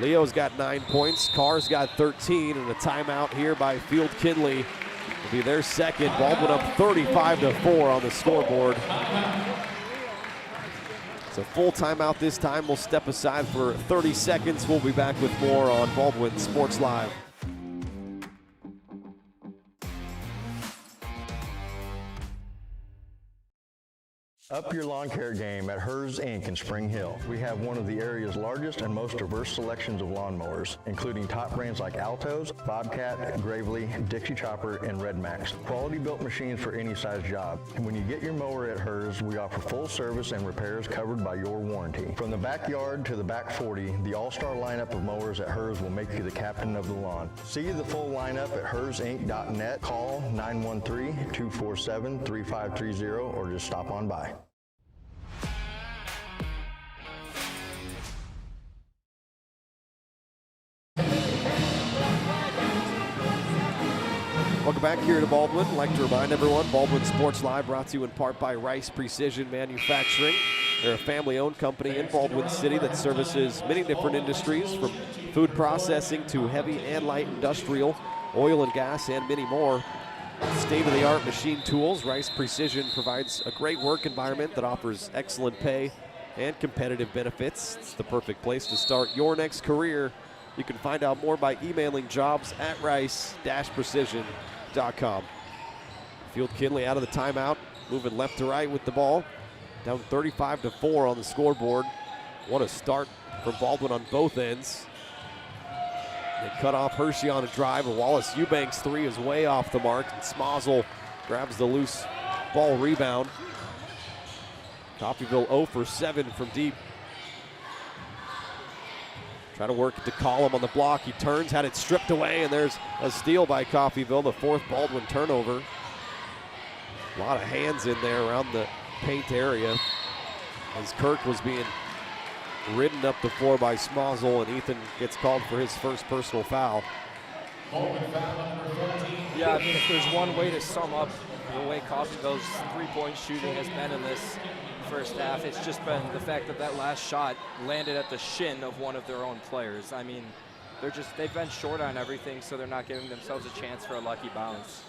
Leo's got 9 points, Carr's got 13, and a timeout here by Field Kindley will be their second. Baldwin up 35-4 on the scoreboard. It's a full timeout this time. We'll step aside for 30 seconds. We'll be back with more on Baldwin Sports Live. Up your lawn care game at Hers Inc. in Spring Hill. We have one of the area's largest and most diverse selections of lawnmowers, including top brands like Altos, Bobcat, Gravely, Dixie Chopper, and Red Max. Quality built machines for any size job. And when you get your mower at Hers, we offer full service and repairs covered by your warranty. From the backyard to the back 40, the all-star lineup of mowers at Hers will make you the captain of the lawn. See the full lineup at hersinc.net. Call 913-247-3530 or just stop on by. Welcome back here to Baldwin. I'd like to remind everyone, Baldwin Sports Live brought to you in part by Rice Precision Manufacturing. They're a family-owned company in Baldwin City that services many different industries, from food processing to heavy and light industrial, oil and gas, and many more. State-of-the-art machine tools, Rice Precision provides a great work environment that offers excellent pay and competitive benefits. It's the perfect place to start your next career. You can find out more by emailing jobs@rice-precision.com. Field Kindley out of the timeout, moving left to right with the ball. Down 35-4 on the scoreboard. What a start from Baldwin on both ends. They cut off Hershey on a drive, and Wallace Eubanks' three is way off the mark, and Smozzle grabs the loose ball rebound. Coffeyville 0 for 7 from deep. Trying to work to Collum on the block. He turns, had it stripped away, and there's a steal by Coffeyville, the fourth Baldwin turnover. A lot of hands in there around the paint area as Kirk was being ridden up the floor by Smozzle, and Ethan gets called for his first personal foul. Yeah, I mean, if there's one way to sum up the way Coffeyville's three-point shooting has been in this first half, it's just been the fact that that last shot landed at the shin of one of their own players. I mean, they've been short on everything, so they're not giving themselves a chance for a lucky bounce.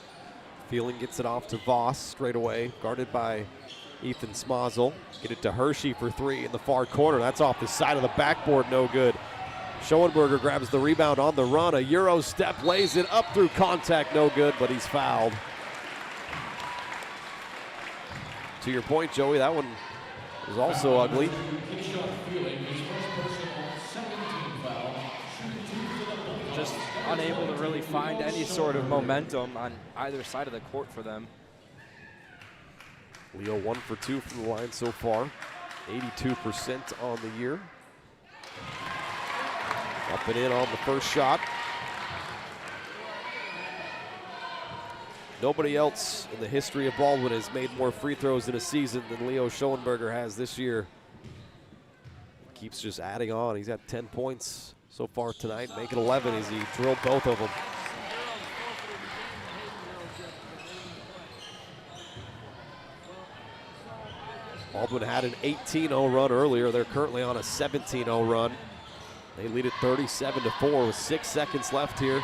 Fielding gets it off to Voss straight away, guarded by Ethan Smozzle. Get it to Hershey for three in the far corner. That's off the side of the backboard, no good. Schoenberger grabs the rebound on the run. A Euro step, lays it up through contact, no good, but he's fouled. To your point, Joey, that one was also ugly. Just unable to really find any sort of momentum on either side of the court for them. Leo 1 for 2 from the line so far. 82% on the year. Up and in on the first shot. Nobody else in the history of Baldwin has made more free throws in a season than Leo Schoenberger has this year. Keeps just adding on. He's had 10 points so far tonight, making 11 as he drilled both of them. Baldwin had an 18-0 run earlier. They're currently on a 17-0 run. They lead it 37-4 with 6 seconds left here.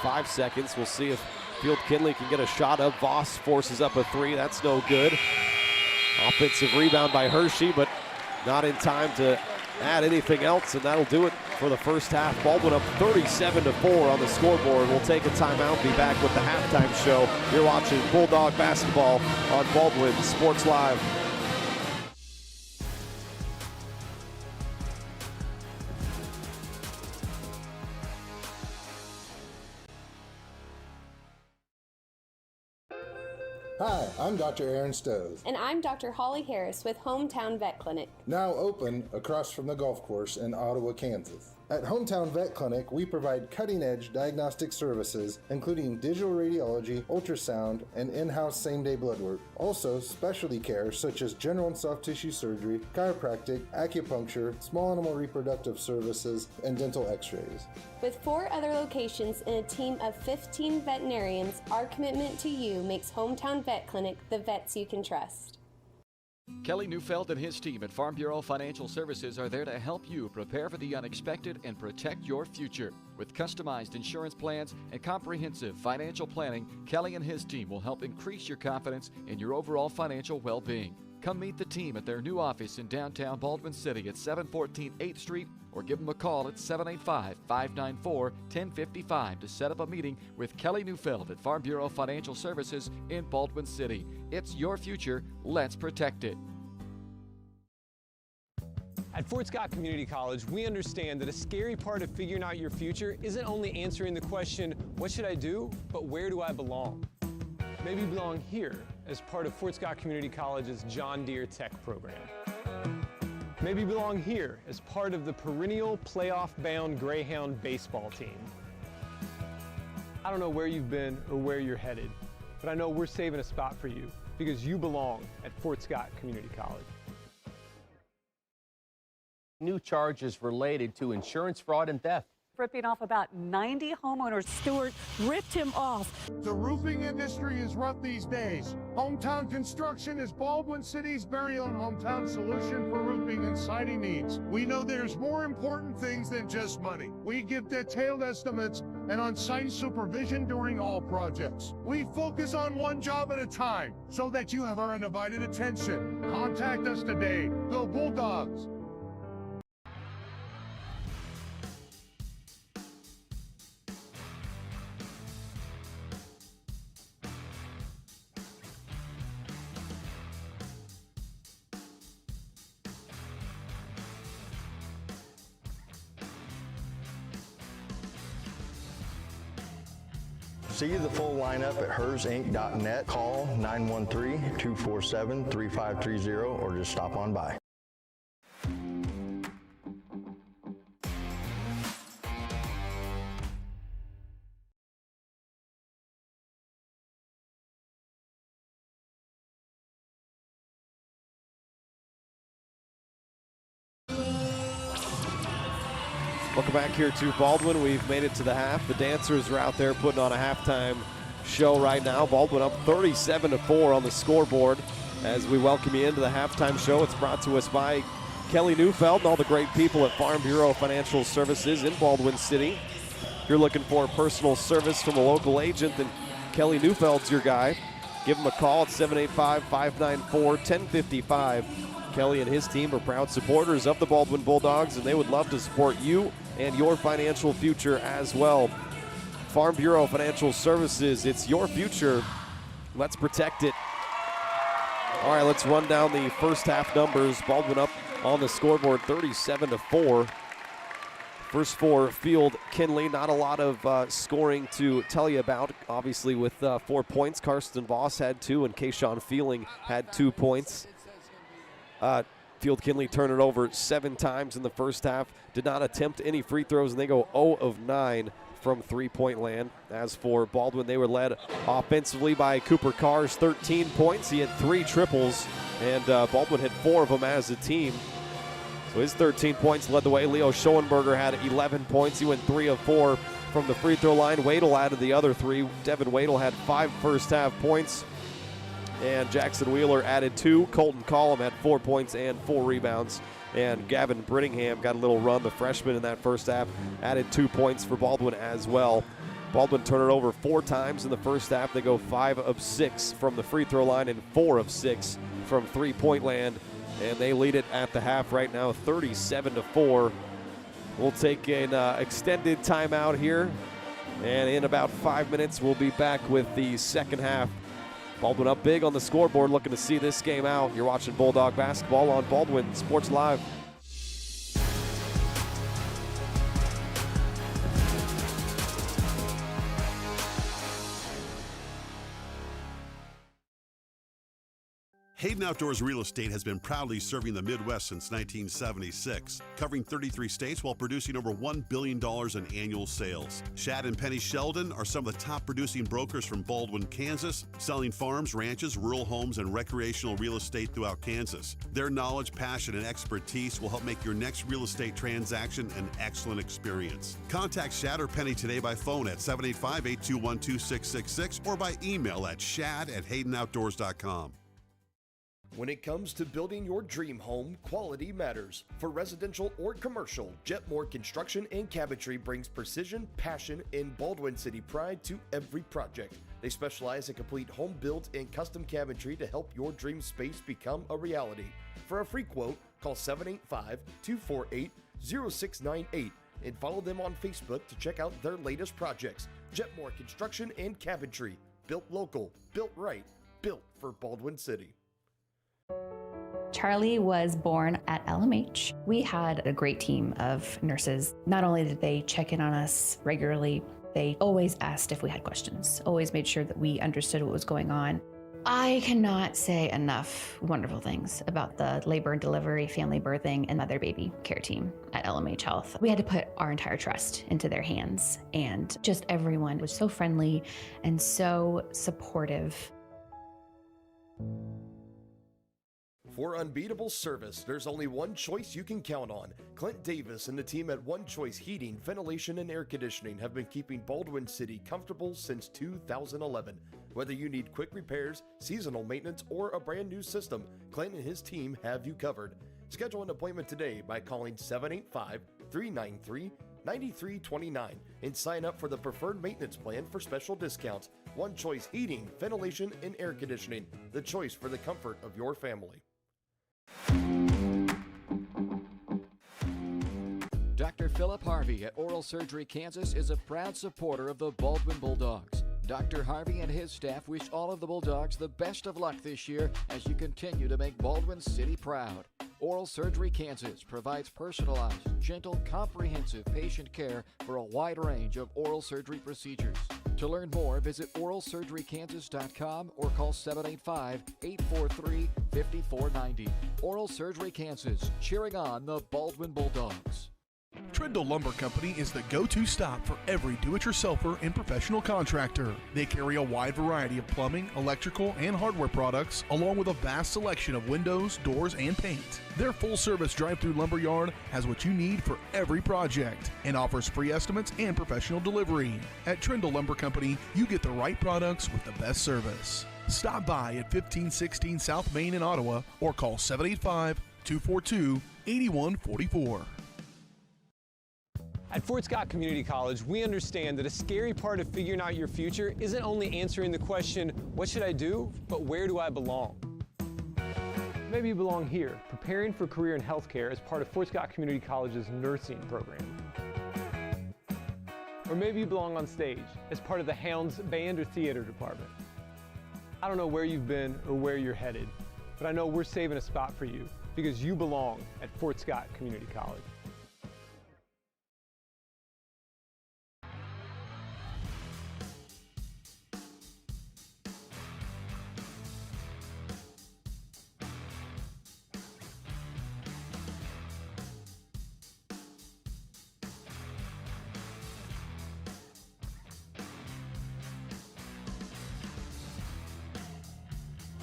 5 seconds. We'll see if Field Kindley can get a shot up. Voss forces up a three. That's no good. Offensive rebound by Hershey, but not in time to add anything else, and that'll do it for the first half. Baldwin up 37-4 on the scoreboard. We'll take a timeout, be back with the halftime show. You're watching Bulldog basketball on Baldwin Sports Live. Hi, I'm Dr. Aaron Stowe. And I'm Dr. Holly Harris with Hometown Vet Clinic. Now open across from the golf course in Ottawa, Kansas. At Hometown Vet Clinic, we provide cutting-edge diagnostic services, including digital radiology, ultrasound, and in-house same-day blood work. Also, specialty care such as general and soft tissue surgery, chiropractic, acupuncture, small animal reproductive services, and dental x-rays. With 4 other locations and a team of 15 veterinarians, our commitment to you makes Hometown Vet Clinic the vets you can trust. Kelly Neufeld and his team at Farm Bureau Financial Services are there to help you prepare for the unexpected and protect your future. With customized insurance plans and comprehensive financial planning, Kelly and his team will help increase your confidence in your overall financial well-being. Come meet the team at their new office in downtown Baldwin City at 714 8th Street, or give them a call at 785-594-1055 to set up a meeting with Kelly Neufeld at Farm Bureau Financial Services in Baldwin City. It's your future. Let's protect it. At Fort Scott Community College, we understand that a scary part of figuring out your future isn't only answering the question, what should I do, but where do I belong? Maybe you belong here as part of Fort Scott Community College's John Deere Tech program. Maybe you belong here as part of the perennial playoff-bound Greyhound baseball team. I don't know where you've been or where you're headed, but I know we're saving a spot for you because you belong at Fort Scott Community College. New charges related to insurance fraud and theft. Ripping off about 90 homeowners. Stewart ripped him off. The roofing industry is rough these days. Hometown Construction is Baldwin City's very own hometown solution for roofing and siding needs. We know there's more important things than just money. We give detailed estimates and on-site supervision during all projects. We focus on one job at a time so that you have our undivided attention. Contact us today. Go Bulldogs! See the full lineup at hersinc.net. Call 913-247-3530 or just stop on by. Welcome back here to Baldwin. We've made it to the half. The dancers are out there putting on a halftime show right now. Baldwin up 37-4 on the scoreboard as we welcome you into the halftime show. It's brought to us by Kelly Neufeld and all the great people at Farm Bureau Financial Services in Baldwin City. If you're looking for personal service from a local agent, then Kelly Neufeld's your guy. Give him a call at 785-594-1055. Kelly and his team are proud supporters of the Baldwin Bulldogs, and they would love to support you and your financial future as well. Farm Bureau Financial Services, it's your future. Let's protect it. All right, let's run down the first half numbers. Baldwin up on the scoreboard 37-4. First for Field Kindley, not a lot of scoring to tell you about. Obviously with 4 points, Karsten Voss had 2 and Kayshawn Feeling had 2 points. Field Kindley turned it over 7 times in the first half. Did not attempt any free throws, and they go 0 of 9 from three-point land. As for Baldwin, they were led offensively by Cooper Carr's 13 points. He had 3 triples, and Baldwin had 4 of them as a team. So his 13 points led the way. Leo Schoenberger had 11 points. He went 3 of 4 from the free throw line. Wadle added the other 3. Devin Wadle had 5 first-half points. And Jackson Wheeler added 2. Colton Collum had 4 points and 4 rebounds. And Gavin Brittingham got a little run. The freshman in that first half added 2 points for Baldwin as well. Baldwin turned it over 4 times in the first half. They go 5 of 6 from the free throw line and 4 of 6 from three-point land. And they lead it at the half right now, 37-4. We'll take an extended timeout here. And in about 5 minutes, we'll be back with the second half. Baldwin up big on the scoreboard, looking to see this game out. You're watching Bulldog basketball on Baldwin Sports Live. Hayden Outdoors Real Estate has been proudly serving the Midwest since 1976, covering 33 states while producing over $1 billion in annual sales. Shad and Penny Sheldon are some of the top producing brokers from Baldwin, Kansas, selling farms, ranches, rural homes, and recreational real estate throughout Kansas. Their knowledge, passion, and expertise will help make your next real estate transaction an excellent experience. Contact Shad or Penny today by phone at 785-821-2666 or by email at shad@haydenoutdoors.com. When it comes to building your dream home, quality matters. For residential or commercial, Jetmore Construction and Cabinetry brings precision, passion, and Baldwin City pride to every project. They specialize in complete home builds and custom cabinetry to help your dream space become a reality. For a free quote, call 785-248-0698 and follow them on Facebook to check out their latest projects. Jetmore Construction and Cabinetry. Built local, built right, built for Baldwin City. Charlie was born at LMH. We had a great team of nurses. Not only did they check in on us regularly, they always asked if we had questions, always made sure that we understood what was going on. I cannot say enough wonderful things about the labor and delivery, family birthing, and mother baby care team at LMH Health. We had to put our entire trust into their hands, and just everyone was so friendly and so supportive. For unbeatable service, there's only one choice you can count on. Clint Davis and the team at One Choice Heating, Ventilation, and Air Conditioning have been keeping Baldwin City comfortable since 2011. Whether you need quick repairs, seasonal maintenance, or a brand new system, Clint and his team have you covered. Schedule an appointment today by calling 785-393-9329 and sign up for the preferred maintenance plan for special discounts. One Choice Heating, Ventilation, and Air Conditioning, the choice for the comfort of your family. Dr. Philip Harvey at Oral Surgery Kansas is a proud supporter of the Baldwin Bulldogs. Dr. Harvey and his staff wish all of the Bulldogs the best of luck this year as you continue to make Baldwin City proud. Oral Surgery Kansas provides personalized, gentle, comprehensive patient care for a wide range of oral surgery procedures. To learn more, visit oralsurgerykansas.com or call 785-843-5490. Oral Surgery Kansas, cheering on the Baldwin Bulldogs. Trindle Lumber Company is the go-to stop for every do-it-yourselfer and professional contractor. They carry a wide variety of plumbing, electrical, and hardware products, along with a vast selection of windows, doors, and paint. Their full-service drive-through lumber yard has what you need for every project and offers free estimates and professional delivery. At Trindle Lumber Company, you get the right products with the best service. Stop by at 1516 South Main in Ottawa or call 785-242-8144. At Fort Scott Community College, we understand that a scary part of figuring out your future isn't only answering the question, what should I do, but where do I belong? Maybe you belong here, preparing for a career in healthcare as part of Fort Scott Community College's nursing program. Or maybe you belong on stage as part of the Hounds band or theater department. I don't know where you've been or where you're headed, but I know we're saving a spot for you because you belong at Fort Scott Community College.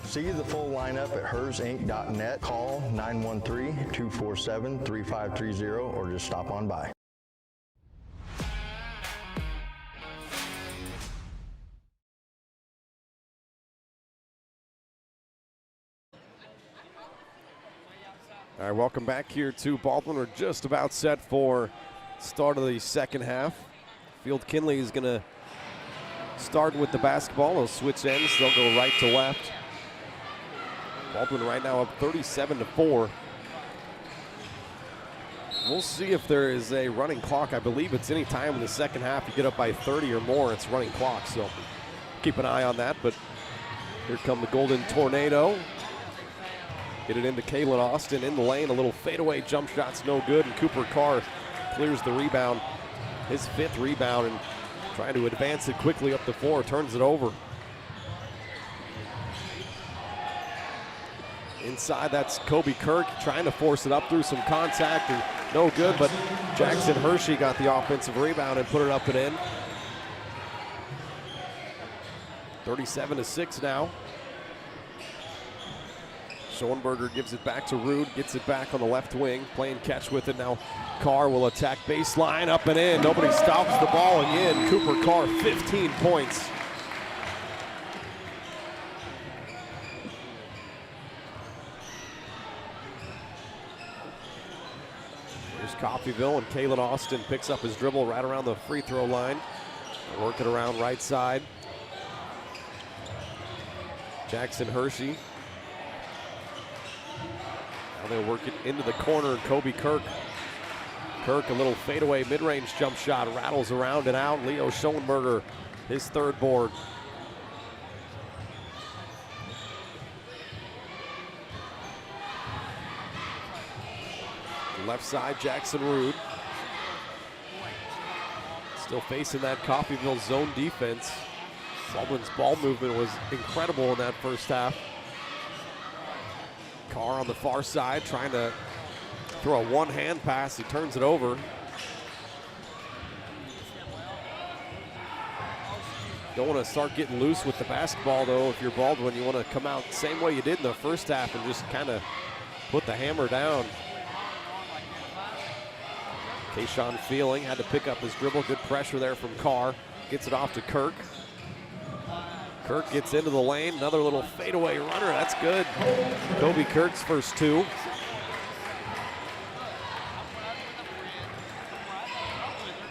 See the full lineup at hersinc.net. Call 913-247-3530 or just stop on by. All right, welcome back here to Baldwin. We're just about set for start of the second half. Field Kindley is going to start with the basketball. They'll switch ends. They'll go right to left. Baldwin right now up 37-4. We'll see if there is a running clock. I believe it's any time in the second half you get up by 30 or more, it's running clock. So keep an eye on that. But here come the Golden Tornado. Get it into Kalen Austin in the lane. A little fadeaway jump shot's no good. And Cooper Carr clears the rebound. His fifth rebound and trying to advance it quickly up the floor. Turns it over. Inside, that's Kobe Kirk trying to force it up through some contact and no good, but Jackson Hershey got the offensive rebound and put it up and in. 37-6 now. Schoenberger gives it back to Rude, gets it back on the left wing, playing catch with it now. Carr will attack baseline, up and in. Nobody stops the ball again. Cooper Carr, 15 points. Coffeyville, and Kalen Austin picks up his dribble right around the free throw line. Work it around right side. Jackson Hershey. Now they'll work it into the corner. Kobe Kirk. Kirk, a little fadeaway mid-range jump shot, rattles around and out. Leo Schoenberger, his third board. Left side, Jackson Rude. Still facing that Coffeyville zone defense. Baldwin's ball movement was incredible in that first half. Carr on the far side trying to throw a one-hand pass. He turns it over. Don't want to start getting loose with the basketball, though. If you're Baldwin, you want to come out the same way you did in the first half and just kind of put the hammer down. Kayshawn Feeling had to pick up his dribble. Good pressure there from Carr. Gets it off to Kirk. Kirk gets into the lane. Another little fadeaway runner. That's good. Kobe Kirk's first two.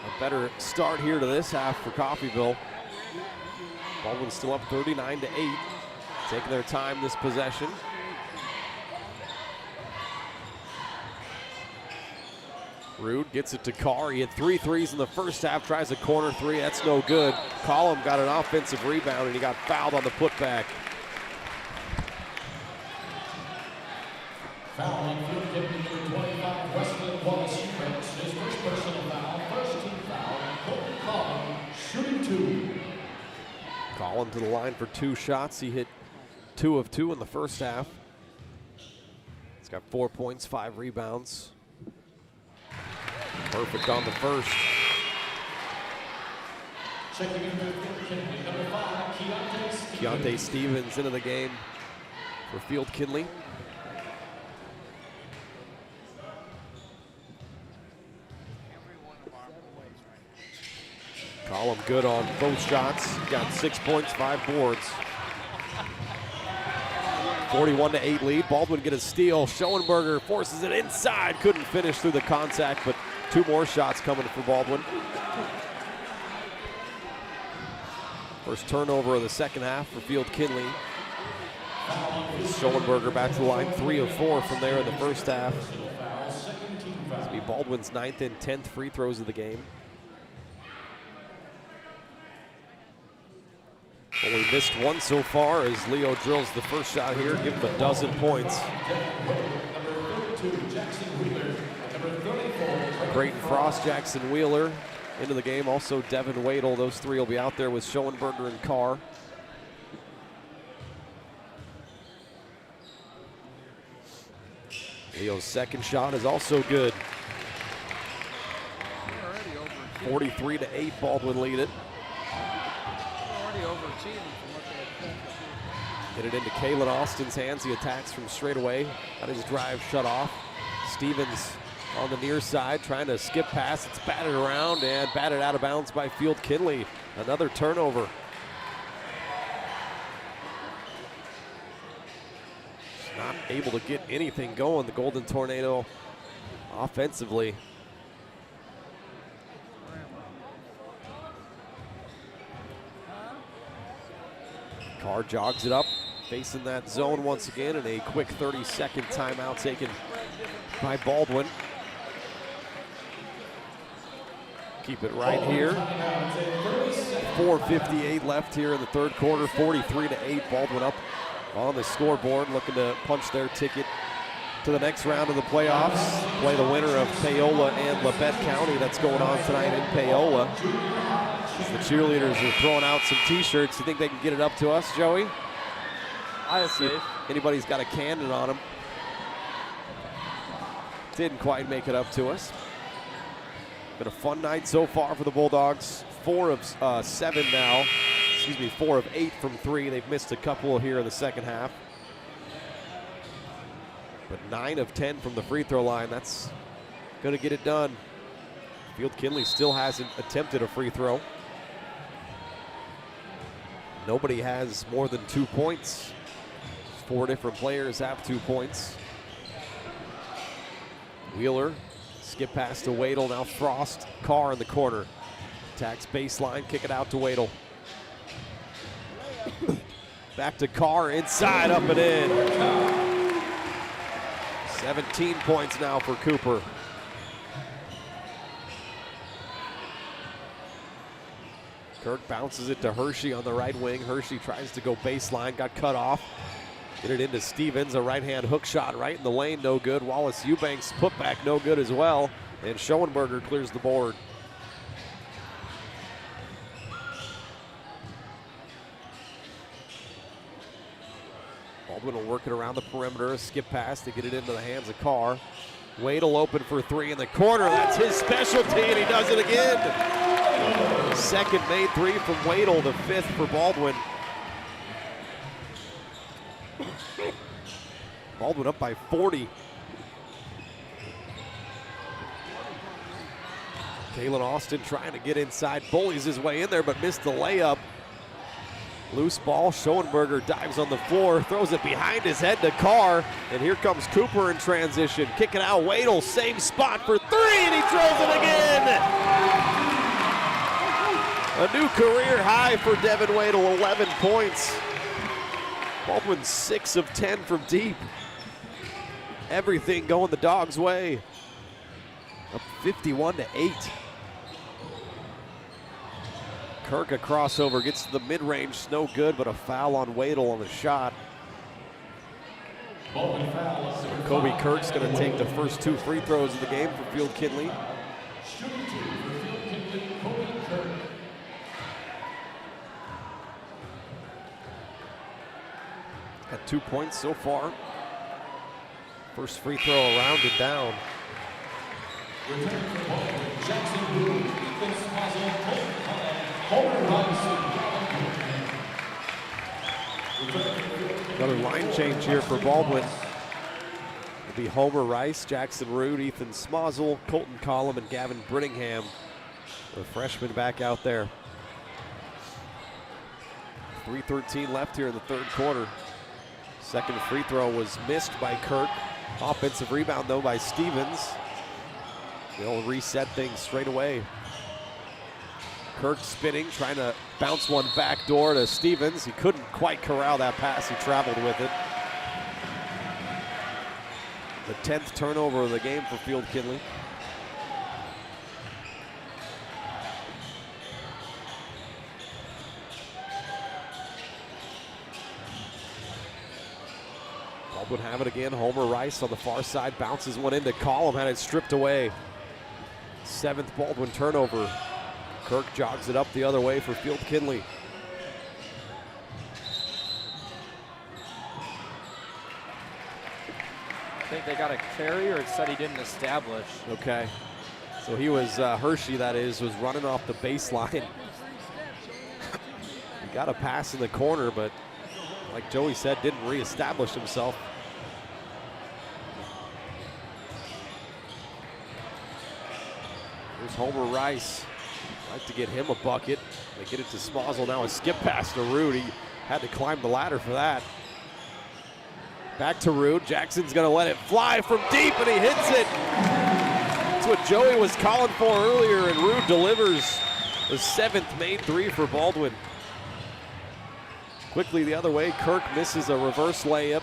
A better start here to this half for Coffeyville. Baldwin's still up 39-8. Taking their time this possession. Rude gets it to Carr. He had 3 threes in the first half, tries a corner three. That's no good. Collum got an offensive rebound, and he got fouled on the putback. Fouling number 25, Weston Wallace, his first personal foul, first team foul, Colton Collum, shooting 2. Collum to the line for 2 shots. He hit 2 of 2 in the first half. He's got 4 points, 5 rebounds. Perfect on the first. Checking in with number 5, Keontae Stevens into the game for Field Kindley. Collum good on both shots. Got 6 points, 5 boards. 41-8 lead. Baldwin get a steal. Schoenberger forces it inside. Couldn't finish through the contact, but 2 more shots coming for Baldwin. First turnover of the second half for Field Kindley. Schoenberger back to the line, 3 of 4 from there in the first half. This will be Baldwin's 9th and 10th free throws of the game. Only missed one so far as Leo drills the first shot here. Give him a dozen points. Creighton Frost, Jackson Wheeler into the game. Also Devin Wadle. Those 3 will be out there with Schoenberger and Carr. Leo's second shot is also good. 43-8, Baldwin lead it. Hit it into Kalen Austin's hands. He attacks from straight away. Got his drive shut off. Stevens on the near side trying to skip pass. It's batted around and batted out of bounds by Field Kindley. Another turnover. Not able to get anything going, the Golden Tornado offensively. Carr jogs it up, facing that zone once again, and a quick 30-second timeout taken by Baldwin. Keep it right here. 4:58 left here in the third quarter, 43-8. Baldwin up on the scoreboard, looking to punch their ticket to the next round of the playoffs. Play the winner of Paola and Labette County. That's going on tonight in Paola. The cheerleaders are throwing out some t-shirts. You think they can get it up to us, Joey? I see if anybody's got a cannon on them. Didn't quite make it up to us. Been a fun night so far for the Bulldogs. 4 of 7 now. 4 of 8 from 3. They've missed a couple here in the second half. But 9 of 10 from the free throw line. That's going to get it done. Field Kindley still hasn't attempted a free throw. Nobody has more than 2 points. 4 different players have 2 points. Wheeler, skip pass to Wadle. Now Frost, Carr in the corner. Attacks baseline, kick it out to Wadle. Back to Carr, inside, up and in. 17 points now for Cooper. Kirk bounces it to Hershey on the right wing. Hershey tries to go baseline, got cut off. Get it into Stevens, a right-hand hook shot right in the lane, no good. Wallace Eubanks put back, no good as well. And Schoenberger clears the board. Baldwin will work it around the perimeter, a skip pass to get it into the hands of Carr. Wadle open for 3 in the corner. That's his specialty, and he does it again. Second made three from Wadle, the fifth for Baldwin. Baldwin up by 40. Kalen Austin trying to get inside, bullies his way in there, but missed the layup. Loose ball, Schoenberger dives on the floor, throws it behind his head to Carr, and here comes Cooper in transition. Kick it out, Wadle, same spot for three, and he drills it again! A new career high for Devin Wadle, 11 points. Baldwin 6 of 10 from deep. Everything going the Dogs' way. Up 51-8. Kirk, a crossover, gets to the mid-range, no good, but a foul on Wadle on the shot. So Kobe Kirk's gonna take the first two free throws of the game for Field Kindley. Got 2 points so far. First free throw around and down. Another line change here for Baldwin. It'll be Homer Rice, Jackson Root, Ethan Smozzle, Colton Collum, and Gavin Brittingham. The freshman back out there. 3:13 left here in the third quarter. Second free throw was missed by Kirk. Offensive rebound though by Stevens. They'll reset things straight away. Kirk spinning, trying to bounce one back door to Stevens. He couldn't quite corral that pass, he traveled with it. The 10th turnover of the game for Field Kindley. Baldwin have it again. Homer Rice on the far side bounces one into Collum, had it stripped away. 7th Baldwin turnover. Kirk jogs it up the other way for Field Kindley. I think they got a carry, or it said he didn't establish. Okay. So he was, Hershey that is, was running off the baseline. He got a pass in the corner, but like Joey said, didn't reestablish himself. Here's Homer Rice. Like to get him a bucket. They get it to Smozzle. Now a skip pass to Root. He had to climb the ladder for that. Back to Root. Jackson's going to let it fly from deep, and he hits it. That's what Joey was calling for earlier, and Root delivers the 7th made three for Baldwin. Quickly the other way, Kirk misses a reverse layup.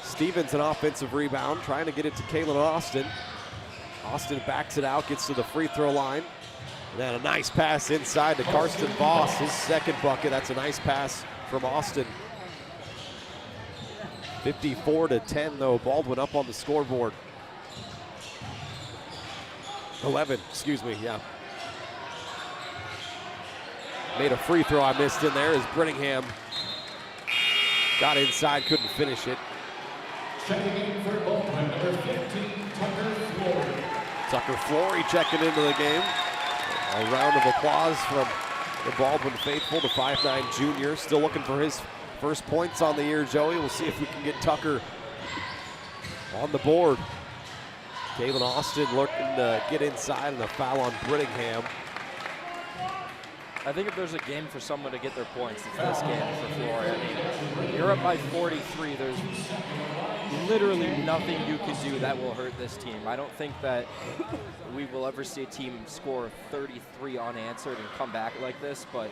Stevens an offensive rebound, trying to get it to Kalen Austin. Austin backs it out, gets to the free throw line. And then a nice pass inside to Karsten Voss, his second bucket. That's a nice pass from Austin. 54-10 though, Baldwin up on the scoreboard. 11, excuse me, yeah. Made a free throw I missed in there as Brittingham got inside, couldn't finish it. Checking in for Baldwin, number 15, Tucker Flory. Tucker Flory checking into the game. A round of applause from the Baldwin faithful, the 5'9" junior. Still looking for his first points on the year, Joey. We'll see if we can get Tucker on the board. Kalen Austin looking to get inside, and a foul on Brittingham. I think if there's a game for someone to get their points, it's this game for Flory. I mean, you're up by 43. There's literally nothing you can do that will hurt this team. I don't think that we will ever see a team score 33 unanswered and come back like this, but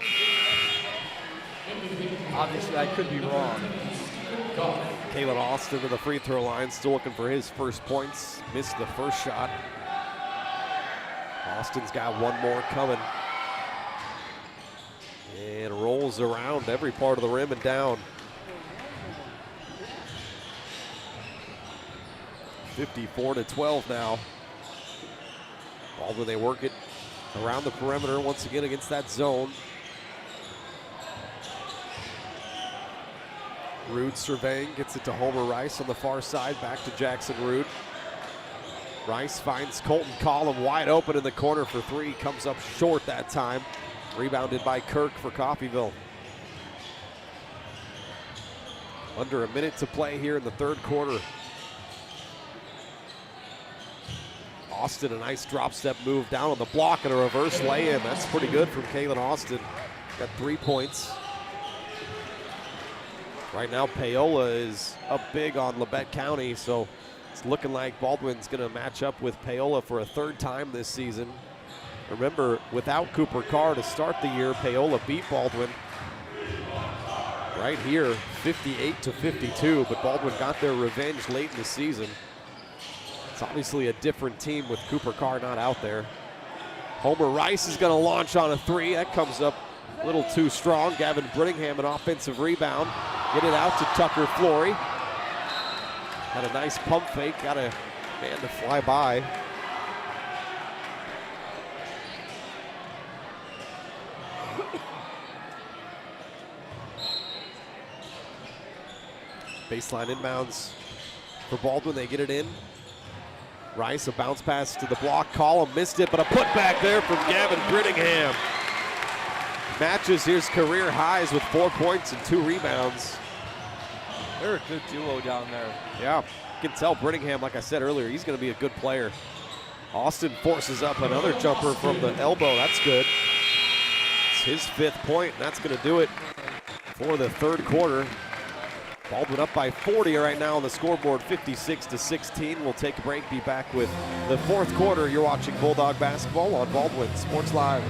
obviously I could be wrong. Kalen Austin to the free throw line, still looking for his first points. Missed the first shot. Austin's got one more coming. And rolls around every part of the rim and down. 54-12 now. Baldwin, they work it around the perimeter once again against that zone. Root surveying, gets it to Homer Rice on the far side, back to Jackson Root. Rice finds Colton Collum wide open in the corner for three. Comes up short that time. Rebounded by Kirk for Coffeyville. Under a minute to play here in the third quarter. Austin, a nice drop step move down on the block and a reverse lay-in. That's pretty good from Kaylin Austin. Got 3 points. Right now, Paola is up big on Labette County, so it's looking like Baldwin's going to match up with Paola for a third time this season. Remember, without Cooper Carr to start the year, Paola beat Baldwin right here, 58-52, but Baldwin got their revenge late in the season. It's obviously a different team with Cooper Carr not out there. Homer Rice is going to launch on a three. That comes up a little too strong. Gavin Brittingham, an offensive rebound. Get it out to Tucker Flory. Had a nice pump fake, got a man to fly by. Baseline inbounds for Baldwin, they get it in. Rice, a bounce pass to the block. Collum missed it, but a putback there from Gavin Brittingham. Matches his career highs with 4 points and 2 rebounds. They're a good duo down there. Yeah, you can tell Brittingham, like I said earlier, he's going to be a good player. Austin forces up another jumper from the elbow. That's good. It's his 5th point, and that's going to do it for the third quarter. Baldwin up by 40 right now on the scoreboard, 56-16. We'll take a break, be back with the fourth quarter. You're watching Bulldog basketball on Baldwin Sports Live.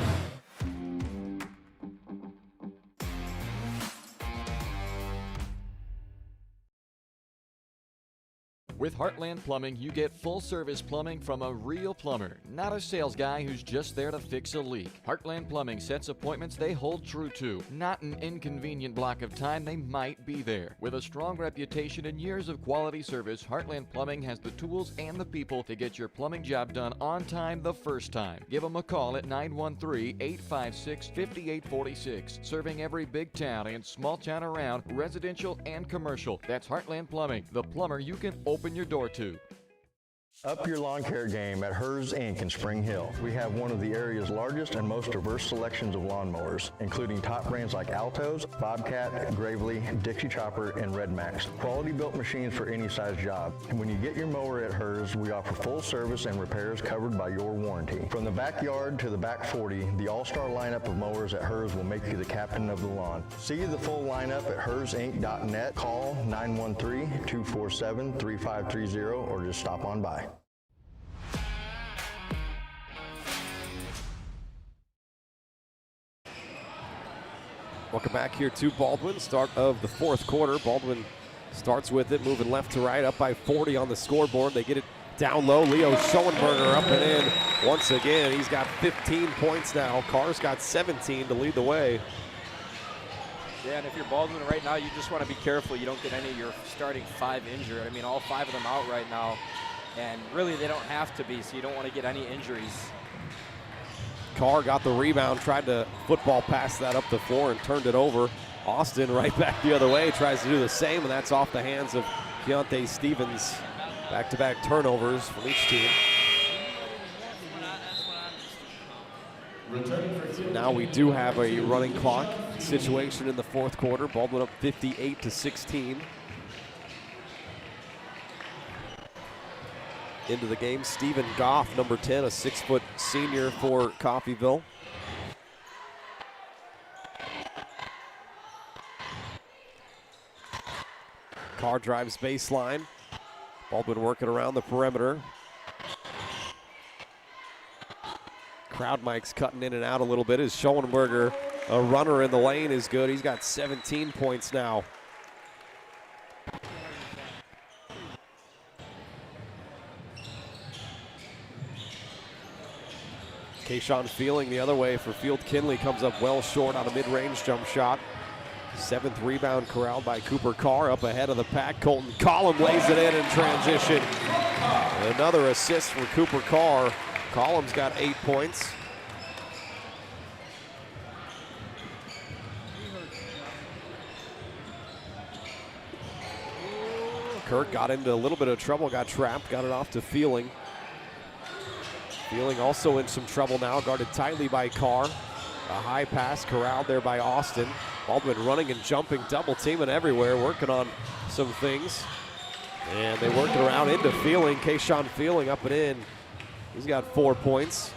With Heartland Plumbing, you get full-service plumbing from a real plumber, not a sales guy who's just there to fix a leak. Heartland Plumbing sets appointments they hold true to, not an inconvenient block of time they might be there. With a strong reputation and years of quality service, Heartland Plumbing has the tools and the people to get your plumbing job done on time the first time. Give them a call at 913-856-5846. Serving every big town and small town around, residential and commercial. That's Heartland Plumbing, the plumber you can open your door to. Up your lawn care game at Hers Inc. in Spring Hill. We have one of the area's largest and most diverse selections of lawnmowers, including top brands like Altos, Bobcat, Gravely, Dixie Chopper, and Red Max. Quality built machines for any size job. And when you get your mower at Hers, we offer full service and repairs covered by your warranty. From the backyard to the back 40, the all-star lineup of mowers at Hers will make you the captain of the lawn. See the full lineup at hersinc.net. Call 913-247-3530 or just stop on by. Welcome back here to Baldwin, start of the fourth quarter. Baldwin starts with it, moving left to right, up by 40 on the scoreboard. They get it down low. Leo Schoenberger up and in once again. He's got 15 points now. Carr's got 17 to lead the way. Yeah, and if you're Baldwin right now, you just want to be careful you don't get any of your starting 5 injured. I mean, all 5 of them out right now, and really they don't have to be, so you don't want to get any injuries. Carr got the rebound, tried to football pass that up the floor and turned it over. Austin right back the other way, tries to do the same, and that's off the hands of Keontae Stevens. Back-to-back turnovers from each team. Now we do have a running clock situation in the fourth quarter. Baldwin up 58-16. Into the game, Stephen Goff, number 10, a 6-foot senior for Coffeyville. Carr drives baseline. Baldwin working around the perimeter. Crowd mic's cutting in and out a little bit as Schoenberger, a runner in the lane, is good. He's got 17 points now. Kayshawn Feeling the other way for Field Kindley comes up well short on a mid-range jump shot. 7th rebound corralled by Cooper Carr up ahead of the pack. Colton Collum lays it in transition. Another assist for Cooper Carr. Collum's got 8 points. Kirk got into a little bit of trouble, got trapped, got it off to Feeling. Feeling also in some trouble now, guarded tightly by Carr. A high pass corralled there by Austin. Baldwin running and jumping, double teaming everywhere, working on some things. And they work it around into Feeling. Kayshawn Feeling up and in. He's got 4 points.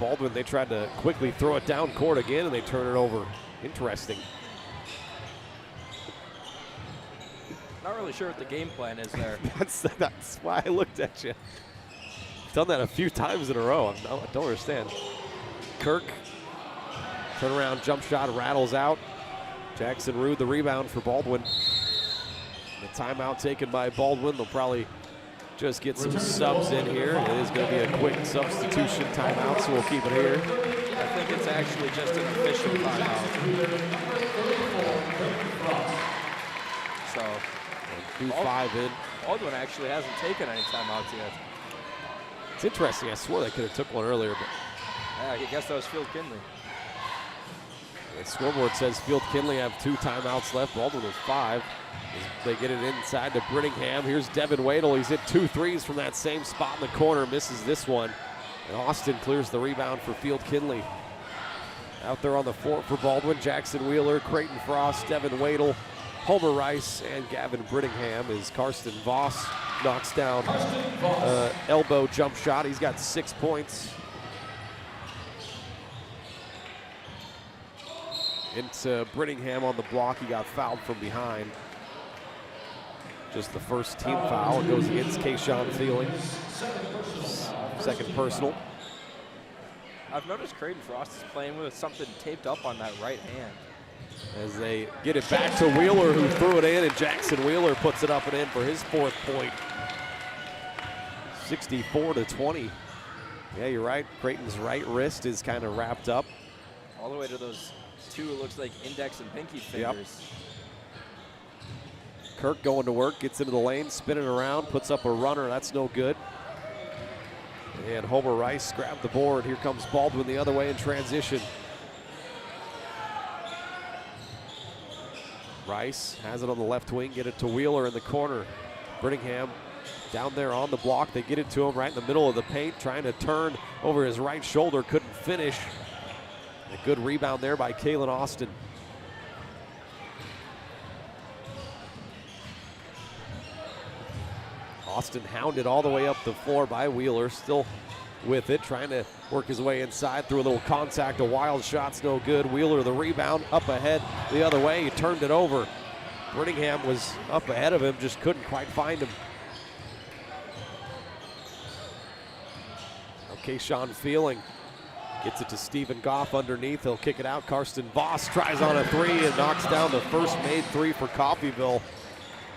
Baldwin, they tried to quickly throw it down court again, and they turn it over. Interesting. Not really sure what the game plan is there. That's why I looked at you. Done that a few times in a row. I don't understand. Kirk, turnaround jump shot, rattles out. Jackson Rude, the rebound for Baldwin. The timeout taken by Baldwin. They'll probably just get some subs in here. It is going to be a quick substitution timeout, so we'll keep it here. I think it's actually just an official timeout. So, 2-5 in. Baldwin actually hasn't taken any timeouts yet. It's interesting. I swore they could have took one earlier, but yeah, I guess that was Field Kindley. The scoreboard says Field Kindley have 2 timeouts left. Baldwin with 5. They get it inside to Brittingham. Here's Devin Wadle. He's hit 2 threes from that same spot in the corner. Misses this one. And Austin clears the rebound for Field Kindley. Out there on the floor for Baldwin, Jackson Wheeler, Creighton Frost, Devin Wadle, Homer Rice, and Gavin Brittingham as Karsten Voss knocks down elbow jump shot. He's got 6 points. Into Brittingham on the block. He got fouled from behind. Just the first team foul. It goes against Kayshawn Feeling. Second personal. I've noticed Creighton Frost is playing with something taped up on that right hand. As they get it back to Wheeler, who threw it in, and Jackson Wheeler puts it up and in for his 4th point. 64-20. Yeah, you're right. Creighton's right wrist is kind of wrapped up. All the way to those 2, it looks like index and pinky fingers. Yep. Kirk going to work, gets into the lane, spinning around, puts up a runner. That's no good. And Homer Rice grabbed the board. Here comes Baldwin the other way in transition. Rice has it on the left wing, get it to Wheeler in the corner. Brittingham down there on the block. They get it to him right in the middle of the paint, trying to turn over his right shoulder, couldn't finish. A good rebound there by Kalen Austin. Austin hounded all the way up the floor by Wheeler, still with it, trying to work his way inside through a little contact. A wild shot's no good. Wheeler the rebound, up ahead the other way. He turned it over. Brittingham was up ahead of him, just couldn't quite find him. Okay, Kayshawn Feeling gets it to Stephen Goff underneath. He'll kick it out. Karsten Voss tries on a 3 and knocks down the first made 3 for Coffeyville.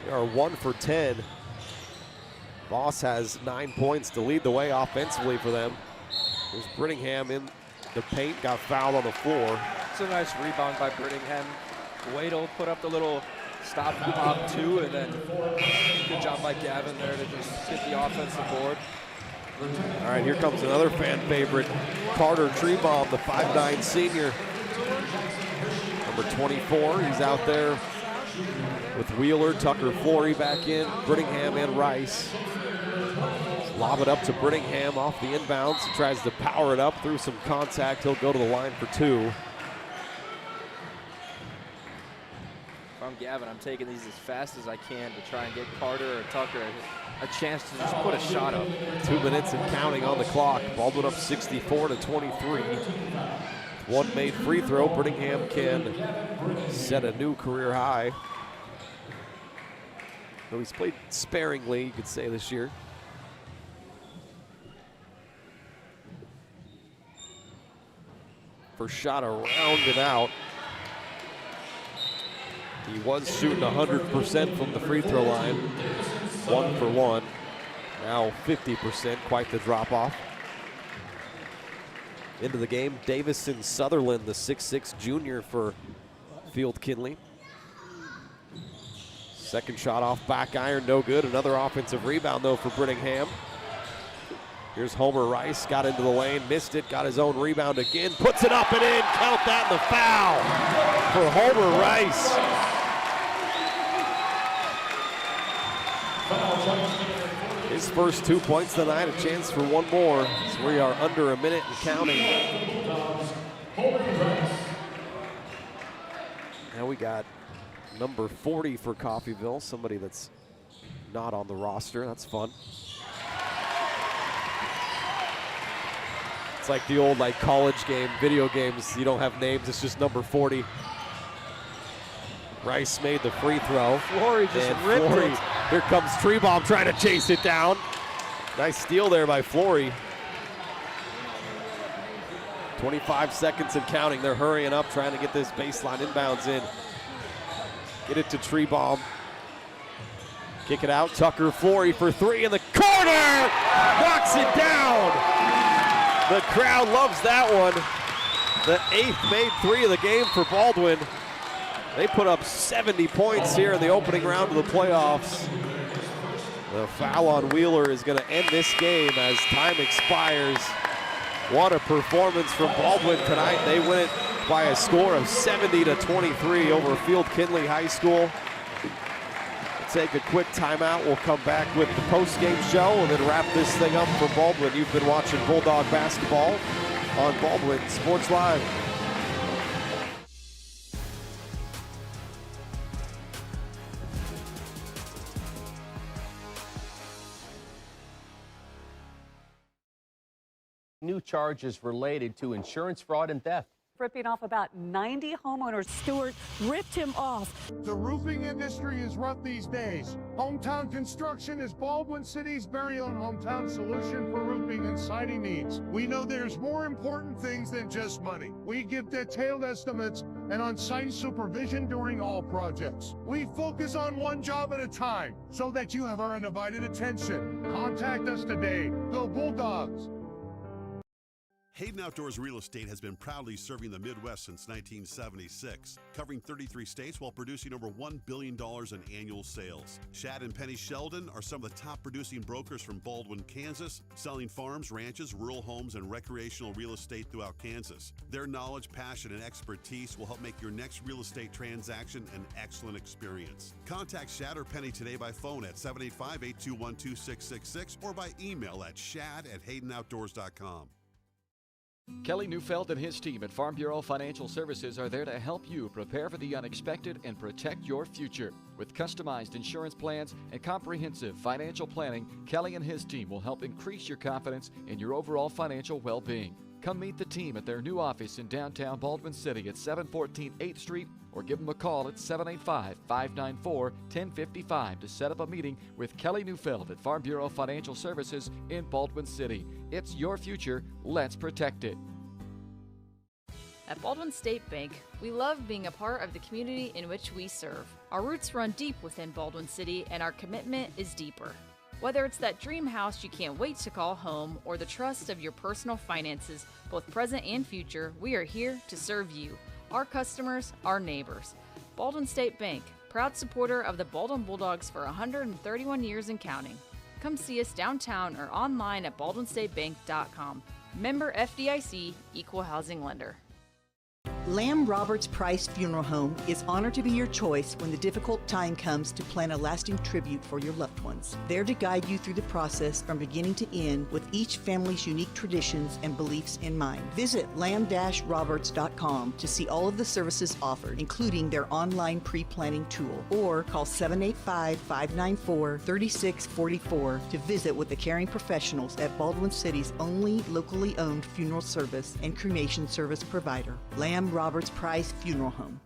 They are 1 for 10. Voss has 9 points to lead the way offensively for them. There's Brittingham in the paint, got fouled on the floor. It's a nice rebound by Brittingham. Wadle put up the little stop and pop 2, and then good job by Gavin there to just get the offensive board. All right, here comes another fan favorite, Carter Trebaum, the 5'9" senior. Number 24, he's out there with Wheeler, Tucker, Flory back in, Brittingham and Rice. Lob it up to Brittingham off the inbounds. He tries to power it up through some contact. He'll go to the line for 2. If I'm Gavin, I'm taking these as fast as I can to try and get Carter or Tucker a chance to just put a shot up. 2 minutes and counting on the clock. Baldwin up 64-23. One made free throw. Brittingham can set a new career high. Though he's played sparingly, you could say, this year. First shot around and out. He was shooting 100% from the free throw line. 1 for 1. Now 50%, quite the drop off. Into the game, Davison Sutherland, the 6'6" junior for Field Kindley. Second shot off back iron, no good. Another offensive rebound though for Brittingham. Here's Homer Rice, got into the lane, missed it, got his own rebound again, puts it up and in, count that, and the foul for Homer Rice. His His first 2 points tonight, a chance for one more. So we are under a minute and counting. Now we got number 40 for Coffeyville, somebody that's not on the roster. That's fun. It's like the old college game, video games. You don't have names, it's just number 40. Rice made the free throw. Flory just ripped it. Here comes Trebom trying to chase it down. Nice steal there by Flory. 25 seconds and counting. They're hurrying up, trying to get this baseline inbounds in. Get it to Trebom. Kick it out. Tucker Flory for three in the corner. Knocks it down. The crowd loves that one. The 8th made three of the game for Baldwin. They put up 70 points here in the opening round of the playoffs. The foul on Wheeler is going to end this game as time expires. What a performance from Baldwin tonight. They win it by a score of 70-23 over Field Kindley High School. We'll take a quick timeout. We'll come back with the post-game show and then wrap this thing up for Baldwin. You've been watching Bulldog basketball on Baldwin Sports Live. New charges related to insurance fraud and theft. Ripping off about 90 homeowners. Stewart ripped him off. The roofing industry is rough these days. Hometown Construction is Baldwin City's very own hometown solution for roofing and siding needs. We know there's more important things than just money. We give detailed estimates and on-site supervision during all projects. We focus on one job at a time so that you have our undivided attention. Contact us today. Go Bulldogs! Hayden Outdoors Real Estate has been proudly serving the Midwest since 1976, covering 33 states while producing over $1 billion in annual sales. Shad and Penny Sheldon are some of the top producing brokers from Baldwin, Kansas, selling farms, ranches, rural homes, and recreational real estate throughout Kansas. Their knowledge, passion, and expertise will help make your next real estate transaction an excellent experience. Contact Shad or Penny today by phone at 785-821-2666 or by email at shad@haydenoutdoors.com. Kelly Neufeld and his team at Farm Bureau Financial Services are there to help you prepare for the unexpected and protect your future. With customized insurance plans and comprehensive financial planning, Kelly and his team will help increase your confidence in your overall financial well-being. Come meet the team at their new office in downtown Baldwin City at 714 8th Street or give them a call at 785-594-1055 to set up a meeting with Kelly Neufeld at Farm Bureau Financial Services in Baldwin City. It's your future. Let's protect it. At Baldwin State Bank, we love being a part of the community in which we serve. Our roots run deep within Baldwin City, and our commitment is deeper. Whether it's that dream house you can't wait to call home or the trust of your personal finances, both present and future, we are here to serve you, our customers, our neighbors. Baldwin State Bank, proud supporter of the Baldwin Bulldogs for 131 years and counting. Come see us downtown or online at baldwinstatebank.com. Member FDIC, Equal Housing Lender. Lamb Roberts Price Funeral Home is honored to be your choice when the difficult time comes to plan a lasting tribute for your loved ones. There to guide you through the process from beginning to end with each family's unique traditions and beliefs in mind. Visit lamb-roberts.com to see all of the services offered, including their online pre-planning tool, or call 785-594-3644 to visit with the caring professionals at Baldwin City's only locally owned funeral service and cremation service provider, Lamb Roberts Price Funeral Home.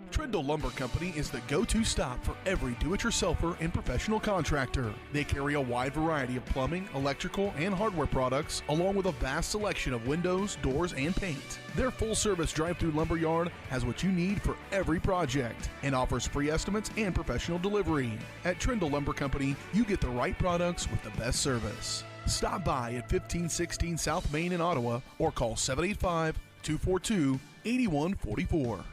Trindle Lumber Company is the go-to stop for every do-it-yourselfer and professional contractor. They carry a wide variety of plumbing, electrical, and hardware products, along with a vast selection of windows, doors, and paint. Their full-service drive-through lumber yard has what you need for every project and offers free estimates and professional delivery. At Trindle Lumber Company, you get the right products with the best service. Stop by at 1516 South Main in Ottawa or call 785-242-8144.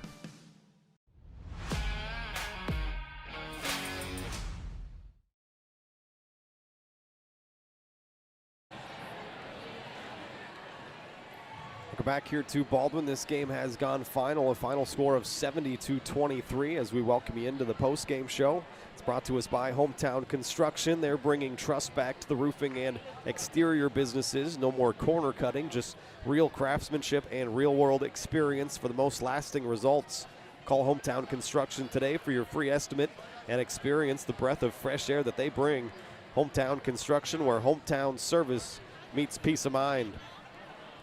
Welcome back here to Baldwin. This game has gone final, a final score of 70-23 as we welcome you into the postgame show. It's brought to us by Hometown Construction. They're bringing trust back to the roofing and exterior businesses. No more corner cutting, just real craftsmanship and real-world experience for the most lasting results. Call Hometown Construction today for your free estimate and experience the breath of fresh air that they bring. Hometown Construction, where hometown service meets peace of mind.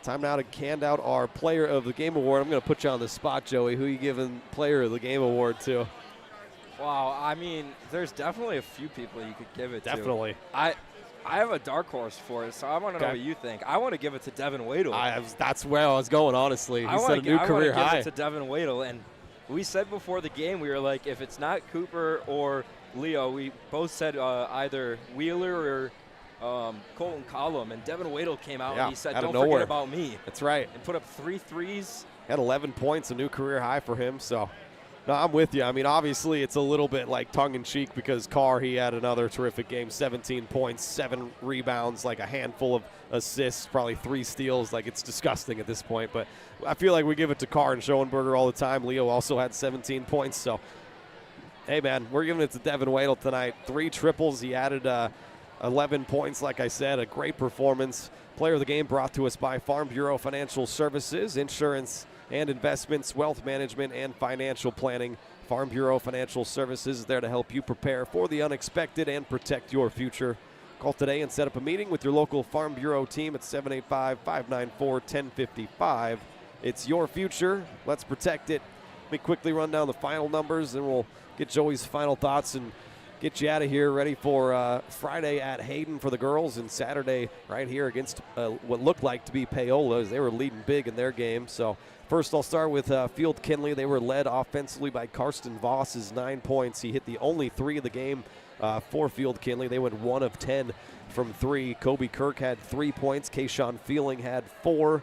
Time now to hand out our Player of the Game award. I'm going to put you on the spot, Joey. Who are you giving Player of the Game award to? Wow, I mean, there's definitely a few people you could give it Definitely. to. I have a dark horse for it, so I want to know what you think. I want to give it to Devin Wadle. That's where I was going, honestly. He set a new career high. I want to give it to Devin Wadle, and we said before the game, we were like, if it's not Cooper or Leo, we both said either Wheeler or Colton Collum, and Devin Wadle came out and he said, don't forget about me. That's right. And put up 3 threes. Had 11 points, a new career high for him. So, no, I'm with you. I mean, obviously it's a little bit like tongue-in-cheek because Carr, he had another terrific game, 17 points, 7 rebounds, like a handful of assists, probably 3 steals. Like, it's disgusting at this point. But I feel like we give it to Carr and Schoenberger all the time. Leo also had 17 points. So, hey, man, we're giving it to Devin Wadle tonight. 3 triples. He added 11 points, like I said, a great performance. Player of the game brought to us by Farm Bureau Financial Services, insurance and investments, wealth management, and financial planning. Farm Bureau Financial Services is there to help you prepare for the unexpected and protect your future. Call today and set up a meeting with your local Farm Bureau team at 785-594-1055. It's your future. Let's protect it. Let me quickly run down the final numbers, and we'll get Joey's final thoughts and get you out of here ready for Friday at Hayden for the girls and Saturday right here against what looked like to be Paola as they were leading big in their game. So first I'll start with Field Kindley. They were led offensively by Karsten Voss's 9 points. He hit the only 3 of the game for Field Kindley. They went 1 of 10 from 3. Kobe Kirk had 3 points. Kayshawn Feeling had 4.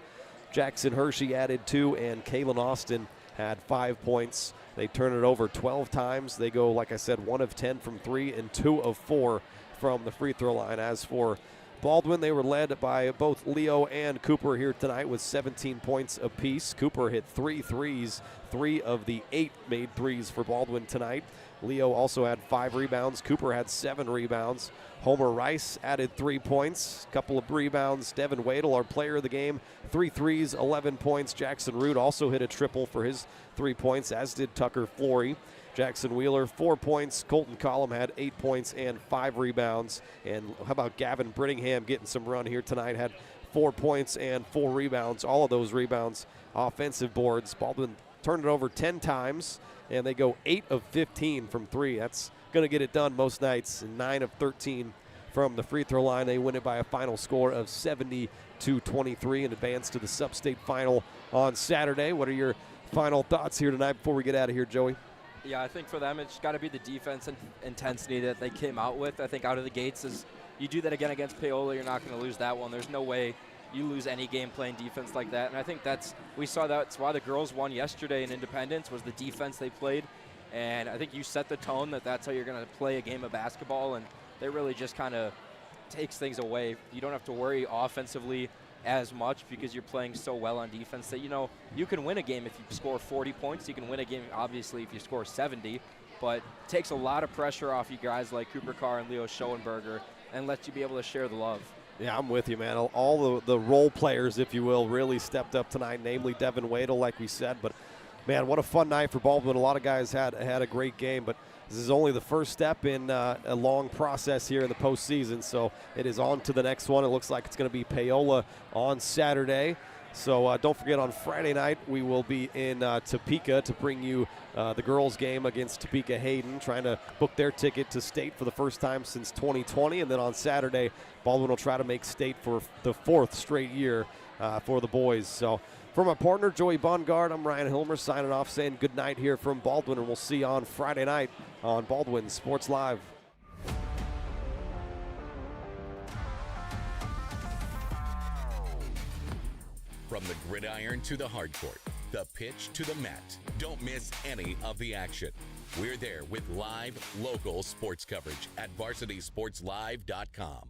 Jackson Hershey added 2, and Kaylin Austin had 5 points. They turn it over 12 times. They go, like I said, 1 of 10 from 3 and 2 of 4 from the free throw line. As for Baldwin, they were led by both Leo and Cooper here tonight with 17 points apiece. Cooper hit 3 threes, 3 of the 8 made threes for Baldwin tonight. Leo also had 5 rebounds. Cooper had 7 rebounds. Homer Rice added 3 points, a couple of rebounds. Devin Wadle, our player of the game, 3 threes, 11 points. Jackson Root also hit a triple for his 3 points, as did Tucker Flory. Jackson Wheeler, 4 points. Colton Collum had 8 points and 5 rebounds. And how about Gavin Brittingham getting some run here tonight, had 4 points and 4 rebounds. All of those rebounds offensive boards. Baldwin turned it over 10 times, and they go 8 of 15 from 3. That's going to get it done most nights, and 9 of 13 from the free throw line. They win it by a final score of 70-23 and advance to the sub-state final on Saturday. What are your final thoughts here tonight before we get out of here, Joey? Yeah, I think for them it's got to be the defense and intensity that they came out with. I think out of the gates is you do that again against Paola, you're not going to lose that one. There's no way you lose any game playing defense like that. And I think we saw that's why the girls won yesterday in Independence, was the defense they played. And I think you set the tone that's how you're going to play a game of basketball, and they really just kind of takes things away. You don't have to worry offensively as much because you're playing so well on defense that, you can win a game if you score 40 points. You can win a game, obviously, if you score 70. But it takes a lot of pressure off you guys like Cooper Carr and Leo Schoenberger and lets you be able to share the love. Yeah, I'm with you, man. All the role players, if you will, really stepped up tonight, namely Devin Wadle, like we said. But, man, what a fun night for Baldwin. A lot of guys had a great game, but this is only the first step in a long process here in the postseason, so it is on to the next one. It looks like it's going to be Paola on Saturday. So don't forget, on Friday night we will be in Topeka to bring you the girls' game against Topeka Hayden, trying to book their ticket to state for the first time since 2020. And then on Saturday, Baldwin will try to make state for the 4th straight year for the boys. So for my partner, Joey Bongard, I'm Ryan Hilmer signing off, saying good night here from Baldwin, and we'll see you on Friday night on Baldwin Sports Live. From the gridiron to the hardcourt, the pitch to the mat, don't miss any of the action. We're there with live, local sports coverage at VarsitySportsLive.com.